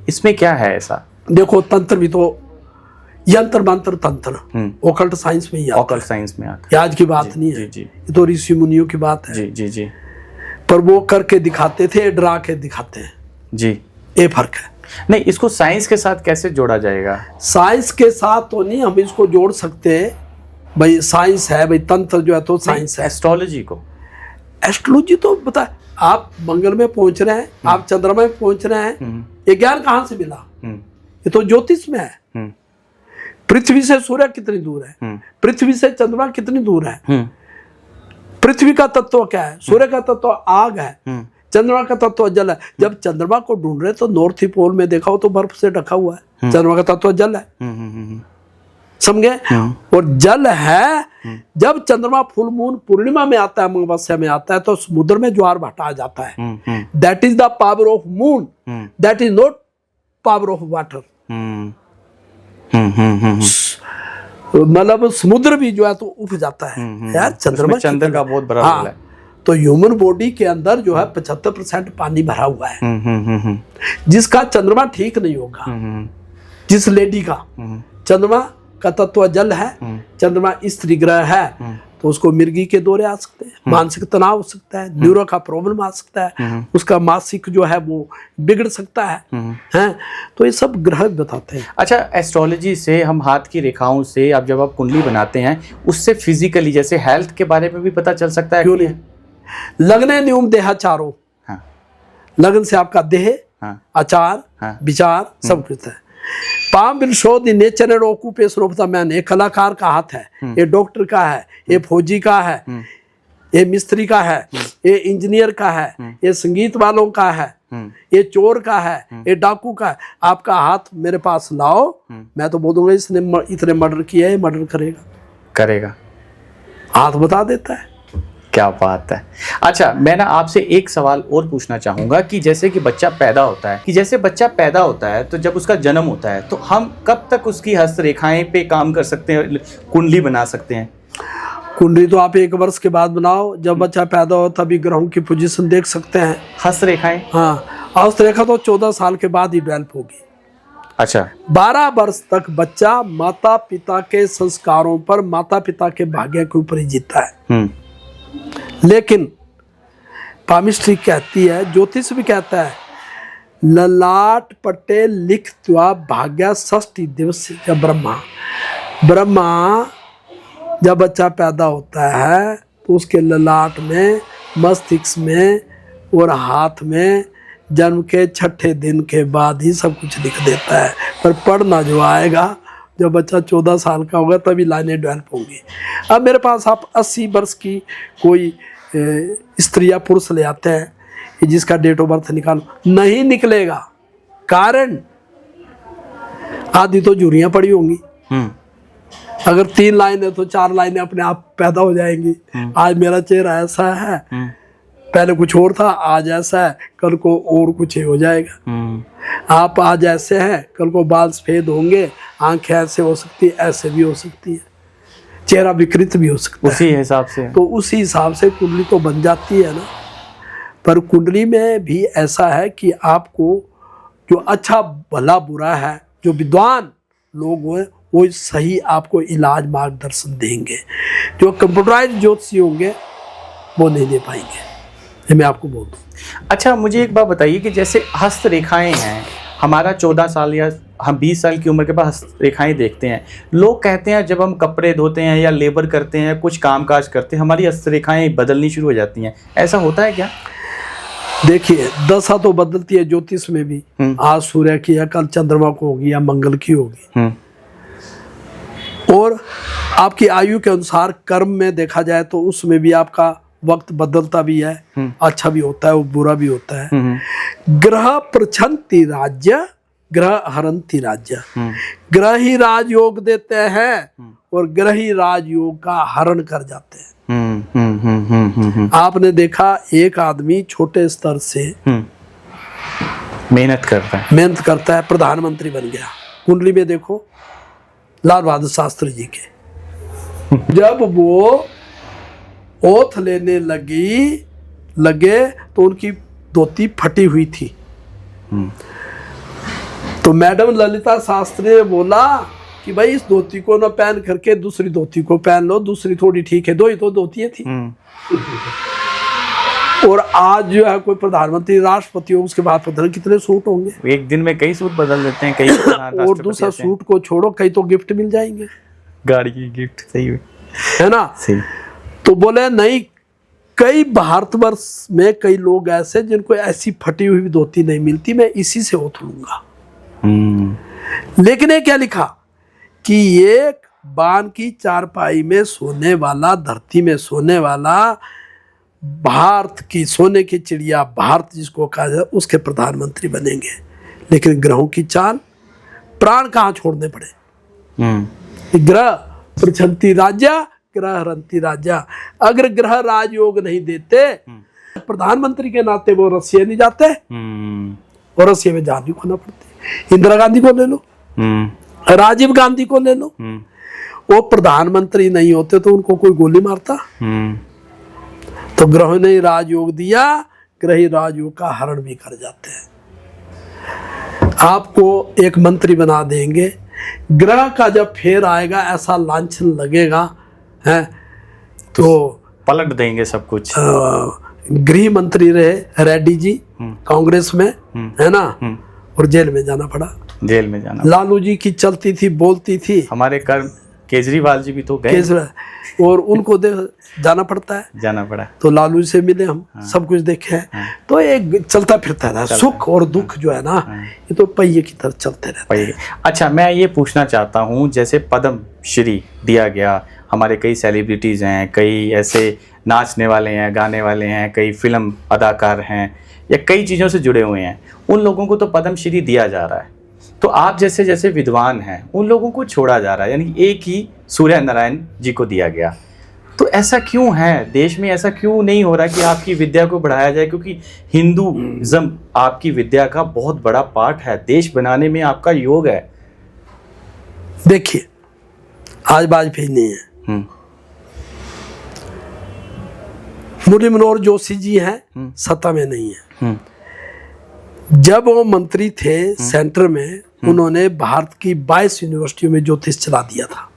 इसमें क्या है ऐसा? देखो, तंत्र भी तो यंत्र मंत्र तंत्र ओकल्ट साइंस में ही आता, ओकल्ट साइंस में आता है। आज की बात नहीं है, ये तो ऋषि मुनियों की बात है। जी। पर वो करके दिखाते थे, डरा के दिखाते हैं जी, ये फर्क है। नहीं, इसको साइंस के साथ कैसे जोड़ा जाएगा? साइंस के साथ तो नहीं हम इसको जोड़ सकते भाई, साइंस है भाई, तंत्र जो है तो साइंस है। एस्ट्रोलॉजी को, एस्ट्रोलॉजी तो बता, आप मंगल में पहुंच रहे हैं, आप चंद्रमा में पहुंच रहे हैं, ये ज्ञान कहाँ से मिला? ये तो ज्योतिष में है। पृथ्वी से सूर्य कितनी दूर है, पृथ्वी से चंद्रमा कितनी दूर है, पृथ्वी का तत्व क्या है, सूर्य का तत्व आग है, चंद्रमा का तत्व जल है। जब चंद्रमा को ढूंढ रहे तो नॉर्थ पोल में देखा हो तो बर्फ से ढका हुआ है, चंद्रमा का तत्व जल है, समझे? और जल है, जब चंद्रमा फुल मून पूर्णिमा में आता है, अमावस्या में आता है, तो समुद्र में ज्वार भाटा आ जाता है। That is the power of moon, that is not power of water. मतलब समुद्र भी जो है तो उठ जाता है यार, चंद्र का बहुत बड़ा रोल है। तो ह्यूमन बॉडी के अंदर जो है 75% पानी भरा हुआ है, जिसका चंद्रमा ठीक नहीं होगा, जिस लेडी का चंद्रमा का तत्व जल है, चंद्रमा स्त्री ग्रह है, तो उसको मिर्गी के दौरे आ सकते हैं, मानसिक तनाव हो सकता है, न्यूरो का प्रॉब्लम आ सकता है, उसका मानसिक जो है वो बिगड़ सकता है, हैं? तो ये सब ग्रह बताते हैं। अच्छा, एस्ट्रोलॉजी से हम हाथ की रेखाओं से जब आप कुंडली बनाते हैं उससे फिजिकली जैसे हेल्थ के बारे में भी पता चल सकता है? क्यों नहीं? लग्ने न्यूम देहाचारो, हाँ, लगन से आपका देह, हाँ, आचार, हाँ, विचार सब कुछ है। Palm bill show the nature and occupation of the man, ये कलाकार का हाथ है, ये डॉक्टर का है, ये फौजी का है, ये मिस्त्री का है, ये इंजीनियर का है, ये संगीत वालों का है, ये चोर का है, ये डाकू का है। आपका हाथ मेरे पास लाओ, मैं तो बोलूंगा इसने इतने मर्डर किया है, मर्डर करेगा, हाथ बता देता है। क्या बात है। अच्छा, मैं ना आपसे एक सवाल और पूछना चाहूँगा कि जैसे कि बच्चा पैदा होता है तो जब उसका जन्म होता है तो हम कब तक उसकी हस्तरेखाएं पे काम कर सकते हैं, कुंडली बना सकते हैं? कुंडली तो आप 1 वर्ष के बाद बनाओ, जब बच्चा पैदा हो तभी ग्रहों की पोजीशन देख सकते हैं। हस्तरेखाएं? हाँ, हस्तरेखा तो 14 साल के बाद ही डेवलप होगी। अच्छा, 12 वर्ष तक बच्चा माता पिता के संस्कारों पर, माता पिता के भाग्य के ऊपर ही जीता है। लेकिन पामिस्ट्री कहती है, ज्योतिष भी कहता है, ललाट पटे लिख त्वा भाग्य षष्ठी दिवस। जब ब्रह्मा जब बच्चा पैदा होता है तो उसके ललाट में, मस्तिष्क में और हाथ में जन्म के 6ठे दिन के बाद ही सब कुछ लिख देता है। पर पढ़ना जो आएगा जब बच्चा 14 साल का होगा तभी लाइनें डेवलप होंगी। अब मेरे पास आप 80 वर्ष की कोई स्त्री या पुरुष ले आते हैं कि जिसका डेट ऑफ बर्थ निकालो, नहीं निकलेगा। कारण आधी तो झुर्रियाँ पड़ी होंगी, अगर 3 लाइन है तो 4 लाइनें अपने आप पैदा हो जाएंगी। आज मेरा चेहरा ऐसा है, पहले कुछ और था, आज ऐसा है, कल को और कुछ हो जाएगा। आप आज ऐसे हैं, कल को बाल सफेद होंगे, आंखें ऐसे हो सकती है, ऐसे भी हो सकती है, चेहरा विकृत भी हो सकता है। उसी हिसाब से, तो उसी हिसाब से कुंडली तो बन जाती है ना। पर कुंडली में भी ऐसा है कि आपको जो अच्छा भला बुरा है, जो विद्वान लोग हैं वो सही आपको इलाज मार्गदर्शन देंगे। जो कंप्यूटराइज ज्योतिषी होंगे वो नहीं दे पाएंगे, ये मैं आपको बोल दूँ। अच्छा, मुझे एक बात बताइए कि जैसे हस्तरेखाएं हैं, हमारा 14 साल या हम 20 साल की उम्र के बाद हस्तरेखाएं देखते हैं, लोग कहते हैं जब हम कपड़े धोते हैं या लेबर करते हैं, कुछ कामकाज करते हैं, हमारी हस्तरेखाएं बदलनी शुरू हो जाती हैं। ऐसा होता है क्या? देखिए, दशा तो बदलती है ज्योतिष में भी। आज सूर्य की है, कल चंद्रमा को होगी या मंगल की होगी। और आपकी आयु के अनुसार कर्म में देखा जाए तो उसमें भी आपका वक्त बदलता भी है, अच्छा भी होता है और बुरा भी होता है। ग्रह प्रछंति राज्य, ग्रह हरंति राज्य। ग्रह ही राजयोग देते हैं और ग्रह ही राजयोग का हरण कर जाते हैं। आपने देखा, एक आदमी छोटे स्तर से मेहनत करता है, प्रधानमंत्री बन गया। कुंडली में देखो लाल बहादुर शास्त्री जी के, जब वो ओथ लेने लगे तो उनकी धोती फटी हुई थी। तो मैडम ललिता शास्त्री ने बोला कि भाई इस धोती को ना पहन करके दूसरी धोती को पहन लो, दूसरी थोड़ी ठीक है, 2 ही तो धोतियां थी। और आज जो है कोई प्रधानमंत्री, राष्ट्रपति हो, उसके बाद पता नहीं कितने सूट होंगे। एक दिन में कई सूट बदल देते हैं, कई और दूसरा सूट को छोड़ो, कई तो गिफ्ट मिल जाएंगे, गाड़ी की गिफ्ट। सही है ना? सही। तो बोले नहीं, कई भारतवर्ष में कई लोग ऐसे जिनको ऐसी फटी हुई धोती नहीं मिलती, मैं इसी से ओथ लूंगा। लेकिन ये क्या लिखा कि एक बान की चारपाई में सोने वाला, धरती में सोने वाला, भारत की सोने की चिड़िया, भारत जिसको कहा जाए, उसके प्रधानमंत्री बनेंगे। लेकिन ग्रहों की चाल, प्राण कहाँ छोड़ने पड़े। ग्रह प्रछंति राज्य, ग्रह हरंति राज्य। अगर ग्रह राजयोग नहीं देते, प्रधानमंत्री के नाते वो रसिया नहीं जाते और रसिया में जान भी खोना पड़ती। इंदिरा गांधी को ले लो, राजीव गांधी को ले लो, वो प्रधानमंत्री नहीं होते तो उनको कोई गोली मारता। तो ग्रह ने राजयोग दिया, ग्रही राजयोग का हरण भी कर जाते हैं। आपको एक मंत्री बना देंगे, ग्रह का जब फेर आएगा ऐसा लांछन लगेगा है, तो पलट देंगे सब कुछ। गृह मंत्री रहे रेड्डी जी कांग्रेस में, है ना, और जेल में जाना पड़ा। जेल में जाना। लालू जी की चलती थी, बोलती थी। हमारे केजरीवाल जी भी तो गए, और उनको जाना पड़ता है, जाना पड़ा। तो लालू से मिले हम, सब कुछ देखे हैं। तो एक चलता फिरता है, सुख और दुख जो है ना, ये तो पहिए की तरह चलते रहते हैं। अच्छा, मैं ये पूछना चाहता हूँ, जैसे पद्म श्री दिया गया, हमारे कई सेलिब्रिटीज़ हैं, कई ऐसे नाचने वाले हैं, गाने वाले हैं, कई फिल्म अदाकार हैं, या कई चीज़ों से जुड़े हुए हैं, उन लोगों को तो पद्म श्री दिया जा रहा है। तो आप जैसे जैसे विद्वान हैं, उन लोगों को छोड़ा जा रहा है, यानी एक ही सूर्य नारायण जी को दिया गया। तो ऐसा क्यों है देश में, ऐसा क्यों नहीं हो रहा कि आपकी विद्या को बढ़ाया जाए? क्योंकि हिंदुइज्म आपकी विद्या का बहुत बड़ा पार्ट है, देश बनाने में आपका योग है। देखिए, आज वाजपेयी नहीं है, मुरली मनोहर जोशी जी हैं, सत्ता में नहीं है। जब वो मंत्री थे सेंटर में, उन्होंने भारत की 22 यूनिवर्सिटियों में ज्योतिष चला दिया था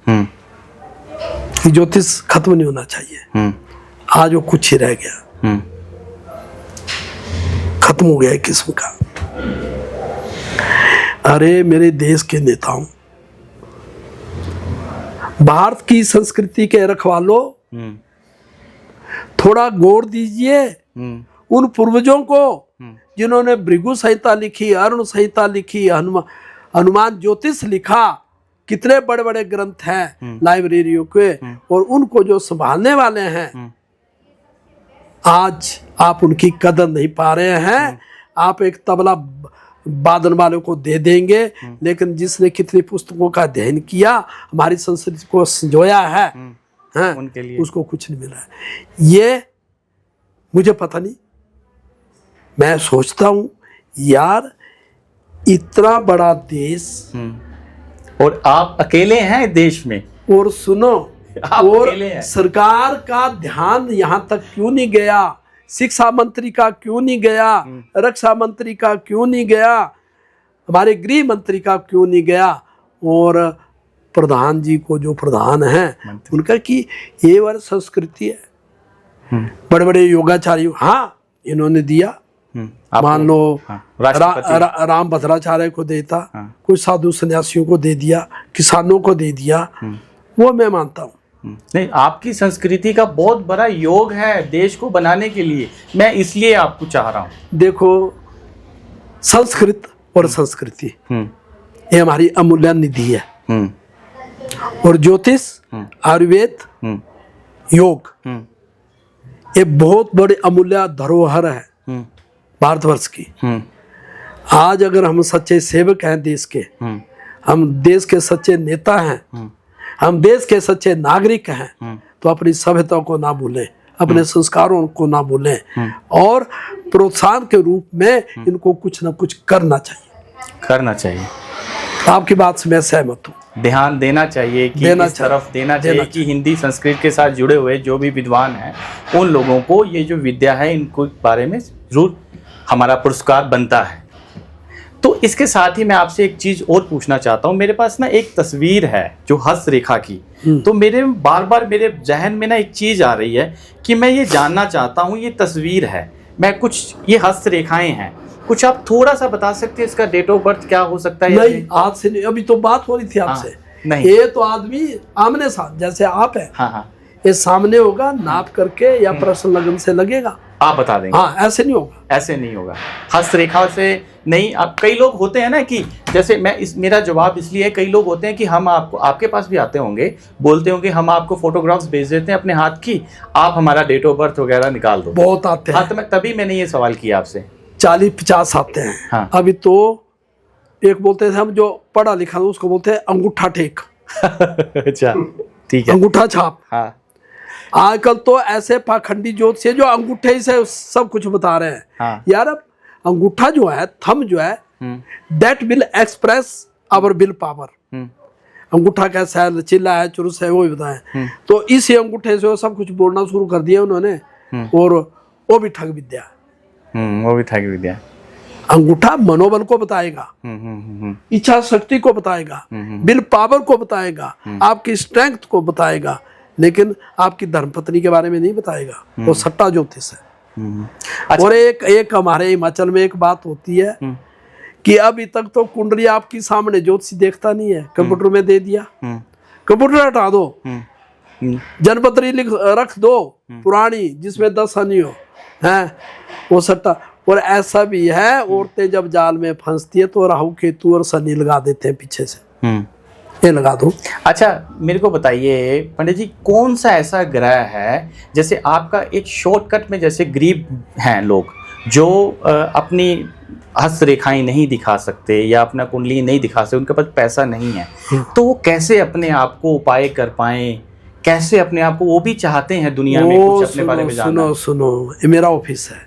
कि ज्योतिष खत्म नहीं होना चाहिए। आज वो कुछ ही रह गया, खत्म हो गया किस्म का। अरे मेरे देश के नेताओं, भारत की संस्कृति के रखवालों, थोड़ा गौर दीजिए उन पूर्वजों को जिन्होंने भृगु संहिता लिखी, अरुण संहिता लिखी, हनुमान ज्योतिष लिखा। कितने बड़े बड़े ग्रंथ हैं लाइब्रेरियों के, और उनको जो संभालने वाले हैं, आज आप उनकी कदर नहीं पा रहे हैं। आप एक तबला वादन वालों को दे देंगे, लेकिन जिसने कितनी पुस्तकों का अध्ययन किया, हमारी संस्कृति को संजोया है, उनके लिए उसको कुछ नहीं मिला है। ये मुझे पता नहीं, मैं सोचता हूं यार, इतना बड़ा देश और आप अकेले हैं देश में, और सुनो, और सरकार का ध्यान यहाँ तक क्यों नहीं गया? शिक्षा मंत्री का क्यों नहीं गया? रक्षा मंत्री का क्यों नहीं गया? हमारे गृह मंत्री का क्यों नहीं गया? और प्रधान जी को, जो प्रधान हैं उनका, कि ये वाली संस्कृति है। बड़े बड़े योगाचार्य, हाँ इन्होंने दिया, मान लो राम भद्राचार्य को देता, कुछ साधु सन्यासियों को दे दिया, किसानों को दे दिया, वो मैं मानता हूँ। नहीं, आपकी संस्कृति का बहुत बड़ा योग है देश को बनाने के लिए, मैं इसलिए आपको चाह रहा हूँ। देखो, संस्कृत और संस्कृति ये हमारी अमूल्य निधि है, और ज्योतिष, आयुर्वेद, योग, ये बहुत बड़ी अमूल्य धरोहर है भारतवर्ष की। आज अगर हम सच्चे सेवक हैं देश के, हम देश के सच्चे नेता हैं, हम देश के सच्चे नागरिक हैं, तो अपनी सभ्यता को ना भूलें, अपने संस्कारों को ना भूलें, और प्रोत्साहन के रूप में इनको कुछ ना कुछ करना चाहिए। आपकी बात से मैं सहमत हूँ। ध्यान देना चाहिए कि इस तरफ देना चाहिए कि हिंदी संस्कृत के साथ जुड़े हुए जो भी विद्वान हैं, उन लोगों को ये जो विद्या है, इनको बारे में जरूर हमारा पुरस्कार बनता है। तो इसके साथ ही मैं आपसे एक चीज और पूछना चाहता हूँ। मेरे पास ना एक तस्वीर है जो हस्तरेखा की, तो मेरे बार बार मेरे जहन में ना एक चीज आ रही है कि मैं ये जानना चाहता हूँ, ये तस्वीर है, मैं कुछ, ये हस्तरेखाएं हैं, कुछ आप थोड़ा सा बता सकते हैं इसका डेट ऑफ बर्थ क्या हो सकता है? नहीं, आज से नहीं, अभी तो बात हो रही थी आपसे। नहीं, ये तो आदमी आमने साथ, जैसे आप है, ये सामने होगा, नाप करके या प्रश्न लगन से लगेगा, आप बता देंगे। हाँ, ऐसे नहीं होगा, ऐसे नहीं होगा, हस्तरेखा से नहीं। अब कई लोग होते हैं ना कि जैसे मेरा जवाब इसलिए है, कई लोग होते हैं कि हम आपको, आपके पास भी आते होंगे, बोलते होंगे हम आपको फोटोग्राफ्स भेज देते हैं अपने हाथ की, आप हमारा डेट ऑफ बर्थ वगैरह निकाल दो। बहुत आते हैं। तो तभी मैंने ये सवाल किया आपसे। 40-50 आते हैं। अभी तो एक बोलते थे हम, जो पढ़ा लिखा था उसको बोलते हैं अंगूठा टेक। अच्छा, ठीक है, अंगूठा छाप। आजकल तो ऐसे पाखंडी ज्योतिष है जो अंगूठे से सब कुछ बता रहे हैं। यार, अब अंगूठा जो है, थंब जो है, that will express our will power. अंगूठा कैसा है, लचीला है, चुरुस है, वो भी बताएं। तो इसी अंगूठे से वो सब कुछ बोलना शुरू कर दिया उन्होंने, और वो भी ठग विद्या। वो भी ठग विद्या। अंगूठा मनोबल को बताएगा, इच्छा शक्ति को बताएगा, विल पावर को बताएगा, आपकी स्ट्रेंथ को बताएगा, लेकिन आपकी धर्मपत्नी के बारे में नहीं बताएगा, वो सट्टा ज्योतिष है। अच्छा। और एक हमारे हिमाचल में एक बात होती है कि अभी तक तो कुंडली आपकी सामने ज्योतिषी देखता नहीं है, कंप्यूटर में दे दिया, कंप्यूटर हटा दो, जनपत्री रख दो पुरानी जिसमें 10 शनि हो, हैं वो सट्टा। और ऐसा भी है, औरतें जब जाल में फंसती है तो राहु केतु और शनि लगा देते हैं पीछे से, ये लगा दो। अच्छा, मेरे को बताइए पंडित जी, कौन सा ऐसा ग्रह है, जैसे आपका एक शॉर्टकट में, जैसे गरीब हैं लोग जो अपनी हस्तरेखाएं नहीं दिखा सकते या अपना कुंडली नहीं दिखा सकते, उनके पास पैसा नहीं है, तो वो कैसे अपने आप को उपाय कर पाए, कैसे अपने आप को, वो भी चाहते हैं दुनिया में कुछ अपने बारे में जानना। सुनो, ये मेरा ऑफिस है,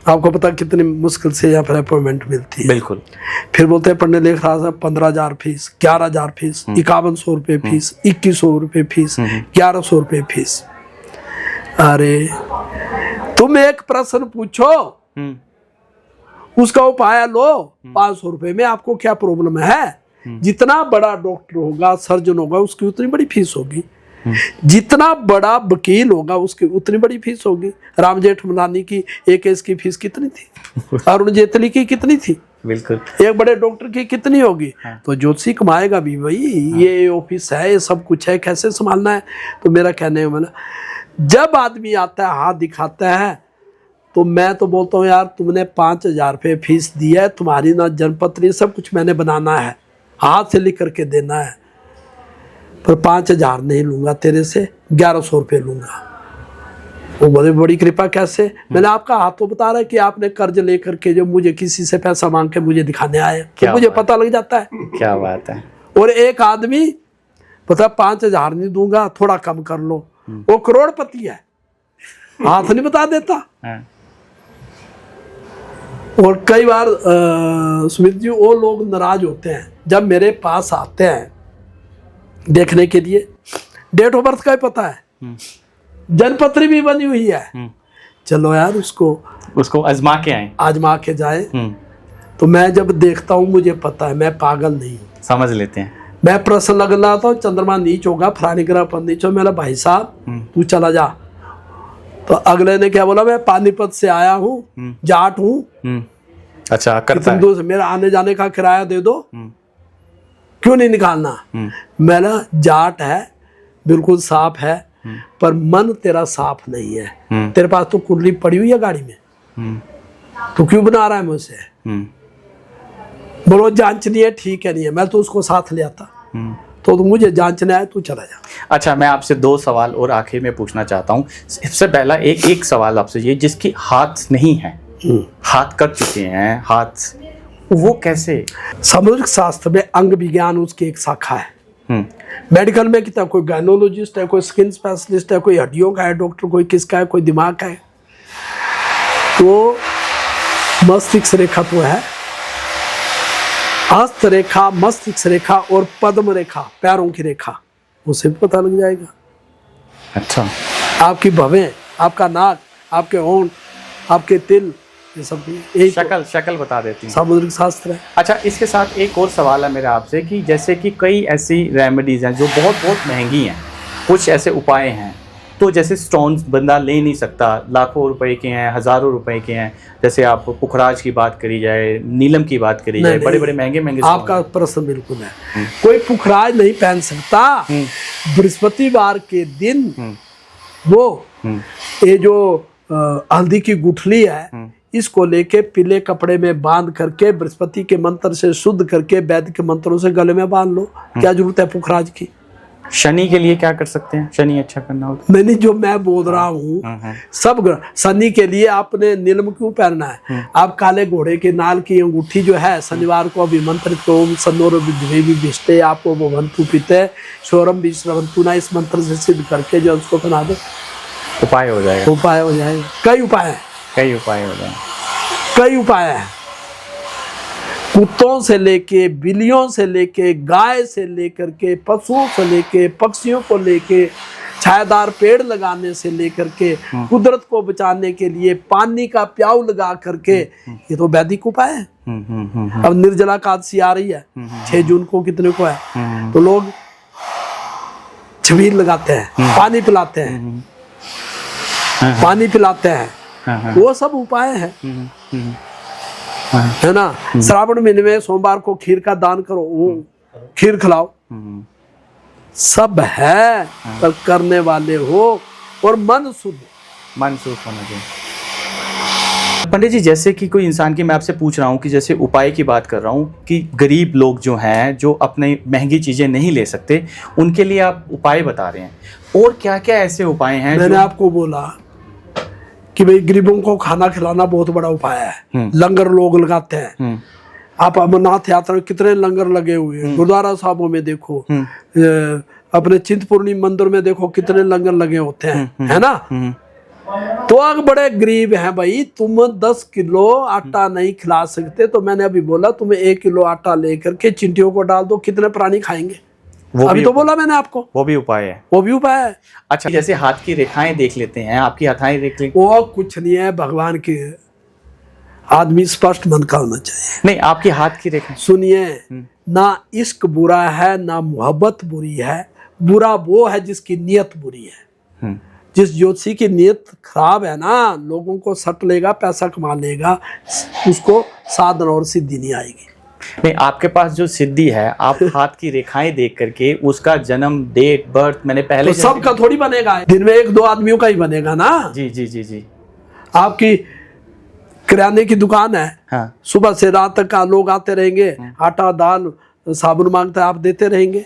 आपको पता कितनी मुश्किल से यहाँ पर अपॉइंटमेंट मिलती है। बिल्कुल। फिर बोलते हैं पढ़ने लिख रहा था 15,000 फीस, 11,000 फीस, 5100 रुपये फीस, 2100 रुपये फीस, 1100 रुपये फीस। अरे तुम एक प्रश्न पूछो, उसका उपाय लो, 500 रुपये में आपको क्या प्रॉब्लम है। जितना बड़ा डॉक्टर होगा, सर्जन होगा, उसकी उतनी बड़ी फीस होगी। जितना बड़ा वकील होगा उसकी उतनी बड़ी फीस होगी। राम जेठमलानी की एक केस की फीस कितनी थी, अरुण जेटली की कितनी थी, बिल्कुल, एक बड़े डॉक्टर की कितनी होगी। तो ज्योतिषी कमाएगा भी भाई, ये ऑफिस है, ये सब कुछ है, कैसे संभालना है। तो मेरा कहने में जब आदमी आता है हाथ दिखाता है तो मैं तो बोलता हूँ यार तुमने 5,000 रुपये फीस दी है, तुम्हारी ना जन्मपत्री सब कुछ मैंने बनाना है, हाथ से लिख करके देना है, पर 5,000 नहीं लूंगा तेरे से, 1100 रुपये लूंगा। वो बड़ी बड़ी कृपा कैसे, मैंने आपका हाथ तो बता रहा है कि आपने कर्ज लेकर के जो मुझे किसी से पैसा मांग के मुझे दिखाने आए, तो मुझे पता लग जाता है। क्या बात है। और एक आदमी पता 5,000 नहीं दूंगा, थोड़ा कम कर लो, वो करोड़पति है, हाथ नहीं बता देता। और कई बार सुमित जी वो लोग नाराज होते हैं जब मेरे पास आते हैं देखने के लिए, डेट ऑफ बर्थ का ही पता है, जन्मपत्री भी बनी हुई है, चलो यार उसको आजमा के जाए। तो मैं जब देखता हूँ मुझे पता है मैं पागल नहीं हूँ, समझ लेते हैं। मैं प्रश्न लग रहा था चंद्रमा नीच होगा, फलानी ग्रह पर नीच हो, मेरा भाई साहब तू चला जा। तो अगले ने क्या बोला, मैं पानीपत से आया हूँ, जाट हूँ। अच्छा, करता है। मेरा आने जाने का किराया दे दो, क्यों नहीं निकालना। मेरा जाट है, बिल्कुल साफ है, पर मन तेरा साफ नहीं है। तेरे पास तो कुंडली पड़ी हुई है गाड़ी में, तू क्यों बना रहा है मुझसे। बोलो जांचनी है, ठीक है, नहीं है, मैं तो उसको साथ ले आता, तो मुझे जांचना है, तू चला जा। अच्छा, मैं आपसे 2 सवाल और आखिर में पूछना चाहता हूँ। सबसे पहला एक सवाल आपसे ये, जिसकी हाथ नहीं है, हाथ कट चुके हैं, हाथ वो कैसे। सामुद्रिक शास्त्र में अंग विज्ञान उसकी एक शाखा है। मेडिकल में कितना, कोई गायनोलॉजिस्ट है, कोई स्किन स्पेशलिस्ट है, कोई हड्डियों का है डॉक्टर, कोई किसका है, कोई दिमाग का है। तो मस्तिष्क रेखा तो है, हस्त रेखा, मस्तिष्क रेखा और पद्म रेखा, पैरों की रेखा, उसे भी पता लग जाएगा। अच्छा, आपकी भवें, आपका नाक, आपके होंठ, आपके तिल, ये सब शक्ल बता देती है, सामुद्रिक शास्त्र है। अच्छा, इसके साथ एक और सवाल है मेरा आपसे कि जैसे कि कई ऐसी रेमेडीज हैं जो बहुत महंगी हैं, कुछ ऐसे उपाय हैं, तो जैसे स्टोन्स बंदा ले नहीं सकता, लाखों रुपए के हैं, हजारों रुपए के हैं, जैसे आप पुखराज की बात करी जाए, नीलम की बात करी जाए, बड़े बड़े महंगे आपका प्रश्न बिल्कुल है। कोई पुखराज नहीं पहन सकता। बृहस्पतिवार के दिन वो ये जो हल्दी की गुठली है, इसको लेके पीले कपड़े में बांध करके बृहस्पति के मंत्र से शुद्ध करके वैद्य के मंत्रों से गले में बांध लो। क्या जरूरत है पुखराज की। शनि के लिए क्या कर सकते हैं, शनि अच्छा करना हो तो? नहीं, जो मैं बोल रहा हूँ सब ग्रह। शनि के लिए आपने नीलम क्यों पहनना है, आप काले घोड़े के नाल की अंगूठी जो है शनिवार को अभिमंत्रित ओम सन्नोर विष्टे आपको भवंतु पिते शोरम विश्रवंतु ना, इस मंत्र से सिद्ध करके जो उसको बना दो, उपाय हो जाएगा। उपाय हो जाएगा, कई उपाय है, कई उपाय हो जाएंगे, कई उपाय है। कुत्तों से लेके, बिल्लियों से लेके, गाय से लेकर के, पशुओं से लेके, पक्षियों को लेके, छायादार पेड़ लगाने से लेकर के, कुदरत को बचाने के लिए पानी का प्याऊ लगा करके, ये तो वैदिक उपाय है। अब निर्जला एकादशी आ रही है 6 जून को, कितने को है, तो लोग छबील लगाते हैं, पानी पिलाते हैं, पानी पिलाते हैं, वो सब उपाय है। है ना। श्रावण महीने में सोमवार को खीर का दान करो, वो खीर खिलाओ, सब है, पर करने वाले हो और मन शुद्ध होना चाहिए। पंडित जी, जैसे कि कोई इंसान की मैं आपसे पूछ रहा हूँ कि जैसे उपाय की बात कर रहा हूँ कि गरीब लोग जो हैं, जो अपने महंगी चीजें नहीं ले सकते, उनके लिए आप उपाय बता रहे हैं, और क्या क्या ऐसे उपाय हैं? मैंने आपको बोला कि भाई गरीबों को खाना खिलाना बहुत बड़ा उपाय है। लंगर लोग लगाते हैं। आप अमरनाथ यात्रा में कितने लंगर लगे हुए हैं, गुरुद्वारा साहबों में देखो, अपने चिंतपूर्णी मंदिर में देखो कितने लंगर लगे होते हैं, है ना। तो अगर बड़े गरीब हैं भाई, तुम 10 किलो आटा नहीं खिला सकते, तो मैंने अभी बोला तुम्हें 1 किलो आटा लेकर के चिंटियों को डाल दो, कितने प्राणी खाएंगे? अभी तो बोला मैंने आपको, वो भी उपाय है। वो भी उपाय है। अच्छा, जैसे हाथ की रेखाएं देख लेते हैं, आपकी हाथाएं देख लें, वो कुछ नहीं है, भगवान की, आदमी स्पष्ट मन का होना चाहिए। नहीं, आपकी हाथ की रेखा सुनिए, ना इश्क बुरा है, ना मोहब्बत बुरी है, बुरा वो है जिसकी नियत बुरी है। जिस ज्योतिषी की नियत खराब है ना, लोगों को सट लेगा, पैसा कमा लेगा, उसको साधन और सिद्धि नहीं आएगी। नहीं, आपके पास जो सिद्धि है, आप हाथ की रेखाएं देख करके उसका जन्म, डेट, बर्थ, मैंने पहले तो सबका थोड़ी बनेगा, दिन में 1-2 आदमियों का ही बनेगा ना। जी जी जी जी। आपकी किराने की दुकान है, हाँ। सुबह से रात तक का लोग आते रहेंगे, आटा दाल साबुन मांगता है, आप देते रहेंगे।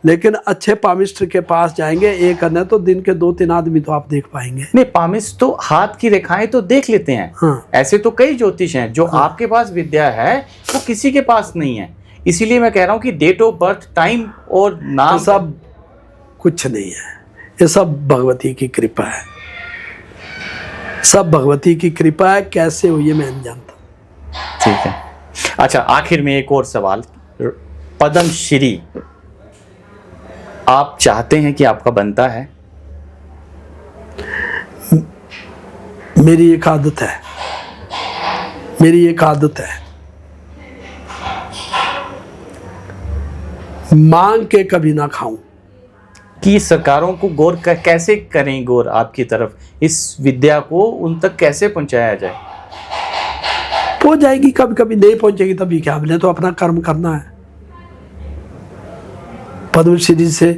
लेकिन अच्छे पामिस्टर के पास जाएंगे, एक अन्य तो दिन के 2-3 आदमी तो आप देख पाएंगे। नहीं, पामिस्ट तो हाथ की रेखाएं तो देख लेते हैं। हाँ। ऐसे तो कई ज्योतिष हैं, जो आपके पास विद्या है वो किसी के पास नहीं है। इसीलिए मैं कह रहा हूँ कि डेट ऑफ बर्थ, टाइम और नाम, सब कुछ नहीं है, ये सब भगवती की कृपा है, सब भगवती की कृपा है। कैसे हुई मैं नहीं जानता। ठीक है। अच्छा, आखिर में एक और सवाल, पद्मश्री आप चाहते हैं कि आपका बनता है? मेरी एक आदत है, मेरी एक आदत है, मांग के कभी ना खाऊं। कि सरकारों को गौर कैसे करें, गौर आपकी तरफ, इस विद्या को उन तक कैसे पहुंचाया जाए? पहुंच जाएगी, कभी कभी नहीं पहुंचेगी, तभी क्या, हमने तो अपना कर्म करना है। पद्मश्री से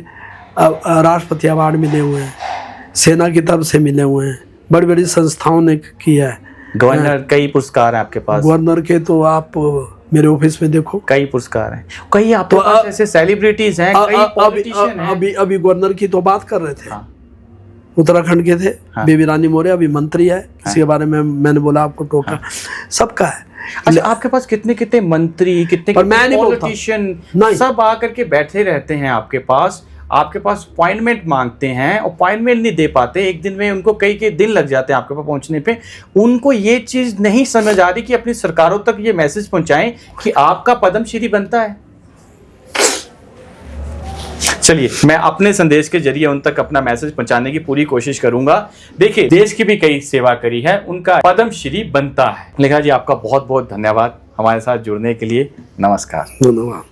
राष्ट्रपति अवार्ड मिले हुए हैं, सेना की तरफ से मिले हुए हैं, बड़ी बड़ी संस्थाओं ने किया है। गवर्नर, कई पुरस्कार हैं आपके पास। गवर्नर के तो आप मेरे ऑफिस में देखो, कई पुरस्कार हैं, कई आपके तो पास ऐसे सेलिब्रिटीज हैं, कई पॉलिटिशियन हैं। अभी गवर्नर की तो बात कर रहे थे। हाँ। उत्तराखंड के थे। हाँ। बेबी रानी मौर्य अभी मंत्री है। किसी के बारे में मैंने बोला आपको, टोका। सबका है। अच्छा, आपके पास कितने कितने मंत्री, कितने पॉलिटिशियन सब आकर के बैठे रहते हैं आपके पास अपॉइंटमेंट मांगते हैं, अपॉइंटमेंट नहीं दे पाते, एक दिन में उनको कई दिन लग जाते हैं आपके पास पहुंचने पे। उनको ये चीज नहीं समझ आ रही कि अपनी सरकारों तक ये मैसेज पहुंचाएं कि आपका पद्मश्री बनता है। चलिए, मैं अपने संदेश के जरिए उन तक अपना मैसेज पहुंचाने की पूरी कोशिश करूंगा। देखिए, देश की भी कई सेवा करी है, उनका पद्मश्री बनता है। लेखा जी, आपका बहुत बहुत धन्यवाद हमारे साथ जुड़ने के लिए। नमस्कार। धन्यवाद।